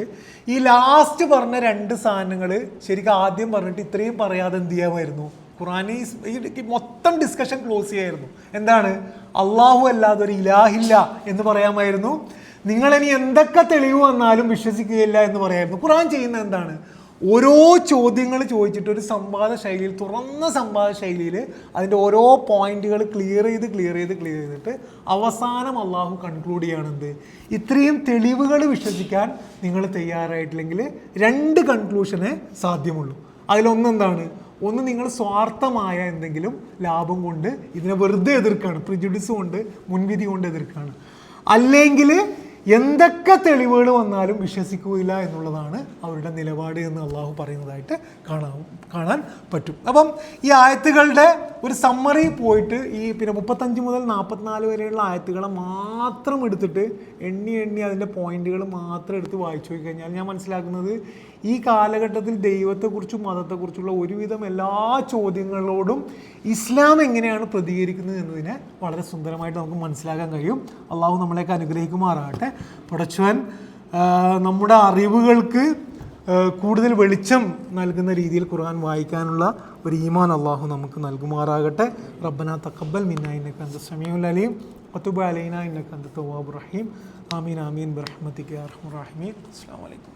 ഈ ലാസ്റ്റ് പറഞ്ഞ 2 സാധനങ്ങൾ ശരിക്കും ആദ്യം പറഞ്ഞിട്ട് ഇത്രയും പറയാതെ എന്ത് ചെയ്യാമായിരുന്നു, ഖുർആൻ ഈ മൊത്തം ഡിസ്കഷൻ ക്ലോസ് ചെയ്യായിരുന്നു. എന്താണ്, അള്ളാഹു അല്ലാതെ ഒരു ഇലാഹില്ല എന്ന് പറയാമായിരുന്നു. നിങ്ങളിനി എന്തൊക്കെ തെളിവ് വന്നാലും വിശ്വസിക്കുകയില്ല എന്ന് പറയായിരുന്നു. ഖുർആൻ ചെയ്യുന്നത് എന്താണ്, ഓരോ ചോദ്യങ്ങൾ ചോദിച്ചിട്ട് ഒരു സംവാദ ശൈലിയിൽ, തുറന്ന സംവാദ ശൈലിയിൽ അതിൻ്റെ ഓരോ പോയിന്റുകൾ ക്ലിയർ ചെയ്തിട്ട് അവസാനം അള്ളാഹു കൺക്ലൂഡ് ചെയ്യണമെന്ത്, ഇത്രയും തെളിവുകൾ വിശ്വസിക്കാൻ നിങ്ങൾ തയ്യാറായിട്ടില്ലെങ്കിൽ 2 കൺക്ലൂഷനേ സാധ്യമുള്ളൂ. അതിലൊന്നെന്താണ്, ഒന്ന് നിങ്ങൾ സ്വാർത്ഥമായ എന്തെങ്കിലും ലാഭം കൊണ്ട് ഇതിനെ വെറുതെ എതിർക്കുകയാണ്, പ്രിജുഡിസ് കൊണ്ട്, മുൻവിധി കൊണ്ട് എതിർക്കുകയാണ്. അല്ലെങ്കിൽ എന്തൊക്കെ തെളിവുകൾ വന്നാലും വിശ്വസിക്കുകയില്ല എന്നുള്ളതാണ് അവരുടെ നിലപാട് എന്ന് അള്ളാഹു പറയുന്നതായിട്ട് കാണാൻ പറ്റും. അപ്പം ഈ ആയത്തുകളുടെ ഒരു സമ്മറി പോയിട്ട് ഈ 35 മുതൽ 44 വരെയുള്ള ആയത്തുകളെ മാത്രം എടുത്തിട്ട് എണ്ണി അതിൻ്റെ പോയിന്റുകൾ മാത്രം എടുത്ത് വായിച്ചു നോക്കി കഴിഞ്ഞാൽ ഞാൻ മനസ്സിലാക്കുന്നത് ഈ കാലഘട്ടത്തിൽ ദൈവത്തെക്കുറിച്ചും മതത്തെക്കുറിച്ചുള്ള ഒരുവിധം എല്ലാ ചോദ്യങ്ങളോടും ഇസ്ലാം എങ്ങനെയാണ് പ്രതികരിക്കുന്നത് എന്നതിനെ വളരെ സുന്ദരമായിട്ട് നമുക്ക് മനസ്സിലാക്കാൻ കഴിയും. അള്ളാഹു നമ്മളെയൊക്കെ അനുഗ്രഹിക്കുമാറാകട്ടെ. പടച്ചവൻ നമ്മുടെ അറിവുകൾക്ക് കൂടുതൽ വെളിച്ചം നൽകുന്ന രീതിയിൽ ഖുർആൻ വായിക്കാനുള്ള ഒരു ഈമാൻ അള്ളാഹു നമുക്ക് നൽകുമാറാകട്ടെ. റബ്ബനാ തഖബ്ബൽ മിന്നാ ഇന്നക അൻത സമീഉൽ അലീം വതുബ് അലൈനാ ഇന്നക അൻത തവ്വാബുർ റഹീം. ആമീൻ ആമീൻ ബിറഹ്മതിക യാ അർഹമർ റഹീമീൻ. അസ്സലാമു അലൈക്കും.